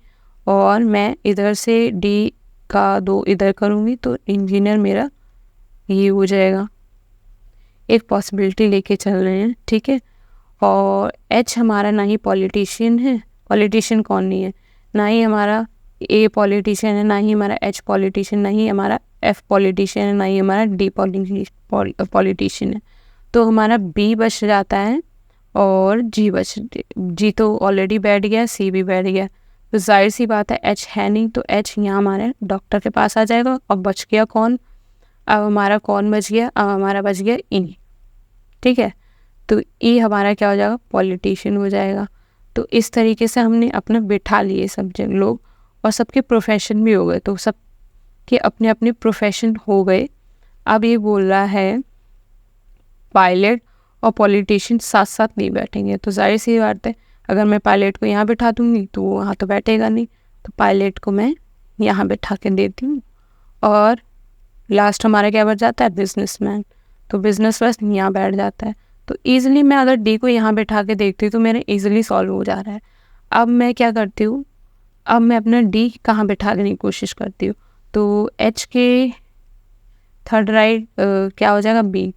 Speaker 1: और मैं इधर से डी का 2 इधर करूँगी तो इंजीनियर मेरा ये हो जाएगा। एक पॉसिबिलिटी लेके चल रहे हैं। ठीक है, और एच हमारा ना ही पॉलिटिशियन है, पॉलिटिशियन कौन नहीं है, ना ही हमारा ए पॉलिटिशियन है, ना ही हमारा एच पॉलिटिशियन, ना ही हमारा एफ पॉलिटिशियन है, ना ही हमारा डी पॉलिटिशियन है। तो हमारा बी बच जाता है और जी तो ऑलरेडी बैठ गया, सी भी बैठ गया, तो जाहिर सी बात है एच है नहीं, तो एच यहाँ हमारे डॉक्टर के पास आ जाएगा। और बच गया कौन, अब हमारा कौन बच गया, अब हमारा बच गया ई। ठीक है, तो ई हमारा क्या हो जाएगा, पॉलिटिशियन हो जाएगा। तो इस तरीके से हमने अपना बिठा लिए सब लोग, और सबके प्रोफेशन भी हो गए, तो सब के अपने अपने प्रोफेशन हो गए। अब ये बोल रहा है पायलट और पॉलिटिशियन साथ साथ नहीं बैठेंगे, तो जाहिर सी बात है अगर मैं पायलट को यहाँ बिठा दूँगी तो वो वहाँ तो बैठेगा नहीं, तो पायलट को मैं यहाँ बिठा के देती हूँ। और लास्ट हमारा क्या बच जाता है, बिजनेसमैन, तो बिजनेस बस यहाँ बैठ जाता है। तो ईज़िली मैं अगर डी को यहाँ बैठा के देखती हूँ तो मेरा ईज़िली सॉल्व हो जा रहा है। अब मैं क्या करती हूँ, अब मैं अपना डी कहाँ बैठाने की कोशिश करती हूँ, तो एच के थर्ड राइट क्या हो जाएगा, बी,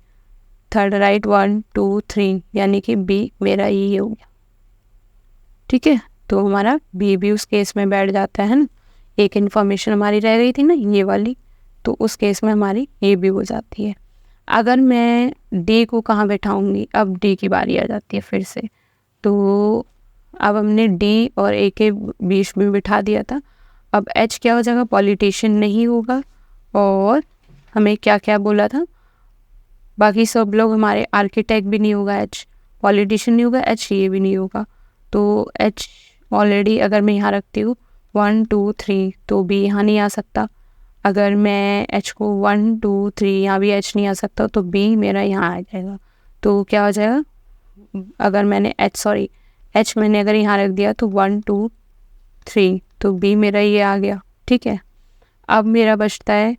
Speaker 1: थर्ड राइट 1 2 3, यानी कि बी मेरा ये हो गया। ठीक है, तो हमारा बी भी उस केस में बैठ जाता है ना, एक इन्फॉर्मेशन हमारी रह गई थी ना ये वाली, तो उस केस में हमारी ये भी हो जाती है। अगर मैं डी को कहाँ बैठाऊंगी, अब डी की बारी आ जाती है फिर से। तो अब हमने डी और ए के बीच में बिठा दिया था। अब एच क्या हो जाएगा, पॉलिटिशियन नहीं होगा, और हमें क्या क्या बोला था, बाकी सब लोग हमारे आर्किटेक्ट भी नहीं होगा, एच पॉलिटिशियन नहीं होगा, एच ये भी नहीं होगा। तो एच ऑलरेडी अगर मैं यहाँ रखती हूँ 1 2 3, तो बी यहाँ नहीं आ सकता। अगर मैं एच को 1 2 3, यहाँ भी एच नहीं आ सकता, तो बी मेरा यहाँ आ जाएगा। तो क्या हो जाएगा, अगर मैंने एच मैंने अगर यहाँ रख दिया तो 1 2 3, तो बी मेरा ये आ गया। ठीक है, अब मेरा बचता है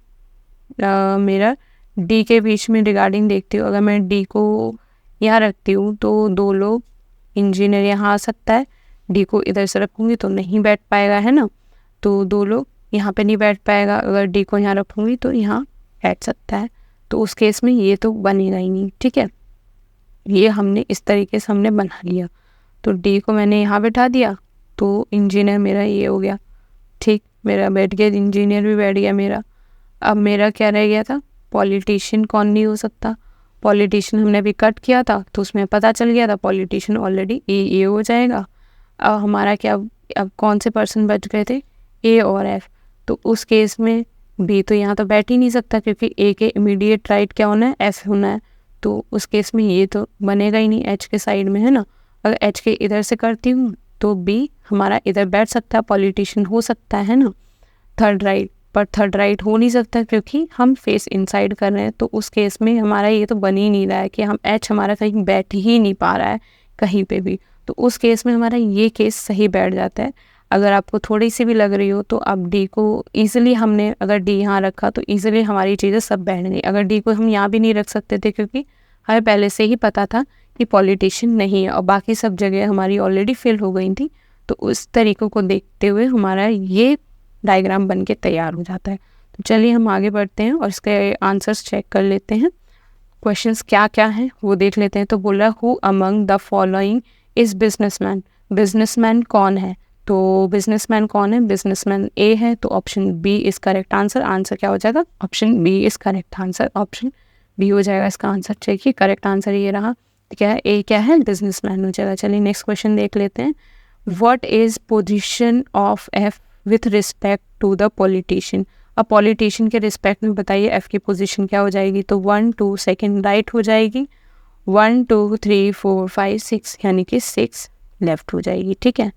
Speaker 1: मेरा डी के बीच में रिगार्डिंग देखती हूँ। अगर मैं डी को यहाँ रखती हूँ तो 2 लोग, इंजीनियर यहाँ आ सकता है, डी को इधर से रखूँगी तो नहीं बैठ पाएगा, है ना, तो 2 लोग यहाँ पे नहीं बैठ पाएगा। अगर डी को यहाँ रखूँगी तो यहाँ बैठ सकता है, तो उस केस में ये तो बनेगा ही नहीं। ठीक है, ये हमने इस तरीके से हमने बना लिया। तो डी को मैंने यहाँ बैठा दिया तो इंजीनियर मेरा ये हो गया। ठीक, मेरा बैठ गया, इंजीनियर भी बैठ गया मेरा। अब मेरा क्या रह गया था, पॉलिटिशियन कौन नहीं हो सकता, पॉलिटिशियन हमने अभी कट किया था तो उसमें पता चल गया था पॉलिटिशियन ऑलरेडी ये हो जाएगा। अब हमारा क्या, अब कौन से पर्सन बच गए थे, ए और एफ, तो उस केस में बी तो यहाँ तो बैठ ही नहीं सकता क्योंकि ए के इमीडिएट राइट क्या होना है, एफ होना है। तो उस केस में ये तो बनेगा ही नहीं एच के साइड में, है ना। अगर एच के इधर से करती हूँ तो बी हमारा इधर बैठ सकता है, पॉलिटिशियन हो सकता है ना, थर्ड राइट। पर थर्ड राइट हो नहीं सकता क्योंकि हम फेस इनसाइड कर रहे हैं। तो उस केस में हमारा ये तो बन ही नहीं रहा है कि हम एच हमारा कहीं बैठ ही नहीं पा रहा है कहीं पे भी। तो उस केस में हमारा ये केस सही बैठ जाता है। अगर आपको थोड़ी सी भी लग रही हो तो आप डी को ईजिली, हमने अगर डी यहाँ रखा तो ईजिली हमारी चीज़ें सब बैठ गई। अगर डी को हम यहाँ भी नहीं रख सकते थे क्योंकि हमें पहले से ही पता था कि पॉलिटिशियन नहीं है और बाकी सब जगह हमारी ऑलरेडी फिल हो गई थी। तो उस तरीक़ों को देखते हुए हमारा ये डायग्राम बन के तैयार हो जाता है। तो चलिए हम आगे बढ़ते हैं और इसके आंसर्स चेक कर लेते हैं। क्वेश्चंस क्या क्या हैं वो देख लेते हैं। तो बोल रहा है who among the following is businessman. Businessman कौन है? तो बिजनेसमैन कौन है? बिजनेसमैन ए है, तो option B is correct answer. Answer क्या हो जाएगा? Option B is correct answer. Option B हो जाएगा इसका आंसर। चलिए करेक्ट आंसर ये रहा। क्या है? ए क्या है? बिजनेसमैन हो जाएगा। चलिए नेक्स्ट क्वेश्चन देख लेते हैं। What is position of F with respect to the politician. अब पॉलिटिशियन के रिस्पेक्ट में बताइए एफ की पोजीशन क्या हो जाएगी। तो 1 2 सेकंड राइट हो जाएगी, 1 2 3 4 5 6 यानी कि 6 लेफ्ट हो जाएगी। ठीक है,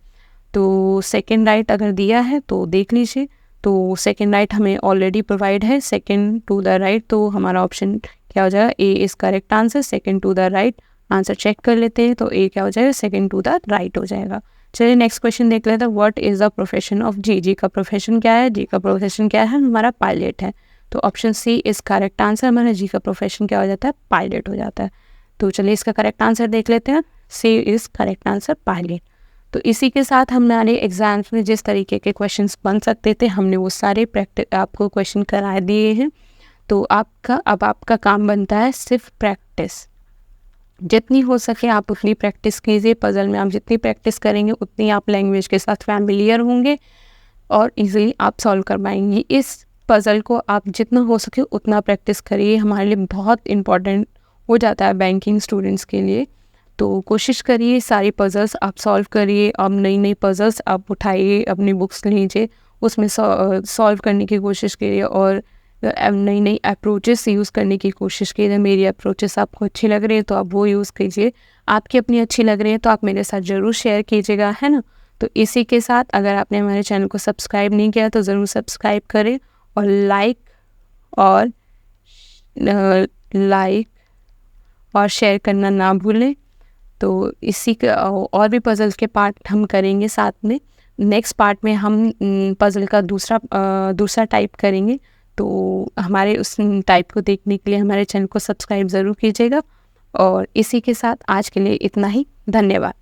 Speaker 1: तो सेकंड राइट अगर दिया है तो देख लीजिए। तो सेकंड राइट हमें ऑलरेडी प्रोवाइड है, सेकंड टू द राइट। तो हमारा ऑप्शन क्या हो जाएगा? A is correct answer. Second to the right answer check कर लेते हैं। तो ए क्या हो जाएगा? सेकंड टू द राइट हो जाएगा। चलिए नेक्स्ट क्वेश्चन देख लेते हैं। What is the profession of G. G का प्रोफेशन क्या है? जी का प्रोफेशन क्या है? हमारा पायलट है। तो option C is correct answer. हमारा जी का प्रोफेशन क्या हो जाता है? पायलट हो जाता है। तो चलिए इसका करेक्ट आंसर देख लेते हैं। सी इज़ करेक्ट आंसर, पायलट। तो इसी के साथ हमारे एग्जाम्स में जिस तरीके के क्वेश्चंस बन सकते थे हमने वो सारे आपको क्वेश्चन करा दिए हैं। तो आपका काम बनता है सिर्फ प्रैक्टिस। जितनी हो सके आप उतनी प्रैक्टिस कीजिए। पज़ल में आप जितनी प्रैक्टिस करेंगे उतनी आप लैंग्वेज के साथ फैमिलियर होंगे और इजीली आप सॉल्व कर पाएंगे। इस पज़ल को आप जितना हो सके उतना प्रैक्टिस करिए, हमारे लिए बहुत इम्पॉर्टेंट हो जाता है बैंकिंग स्टूडेंट्स के लिए। तो कोशिश करिए सारी पज़ल्स आप सॉल्व करिए। अब नई नई पज़ल्स आप उठाइए, अपनी बुक्स लीजिए, उसमें सॉल्व करने की कोशिश करिए और नई नई अप्रोचेस यूज़ करने की कोशिश कीजिए। मेरी अप्रोचेस आपको अच्छी लग रही है तो आप वो यूज़ कीजिए, आपकी अपनी अच्छी लग रही है तो आप मेरे साथ ज़रूर शेयर कीजिएगा, है ना। तो इसी के साथ अगर आपने हमारे चैनल को सब्सक्राइब नहीं किया तो ज़रूर सब्सक्राइब करें और लाइक और शेयर करना ना भूलें। तो इसी का और भी पज़ल के पार्ट हम करेंगे साथ में। नेक्स्ट पार्ट में हम पज़ल का दूसरा टाइप करेंगे। तो हमारे उस टाइप को देखने के लिए हमारे चैनल को सब्सक्राइब ज़रूर कीजिएगा। और इसी के साथ आज के लिए इतना ही। धन्यवाद।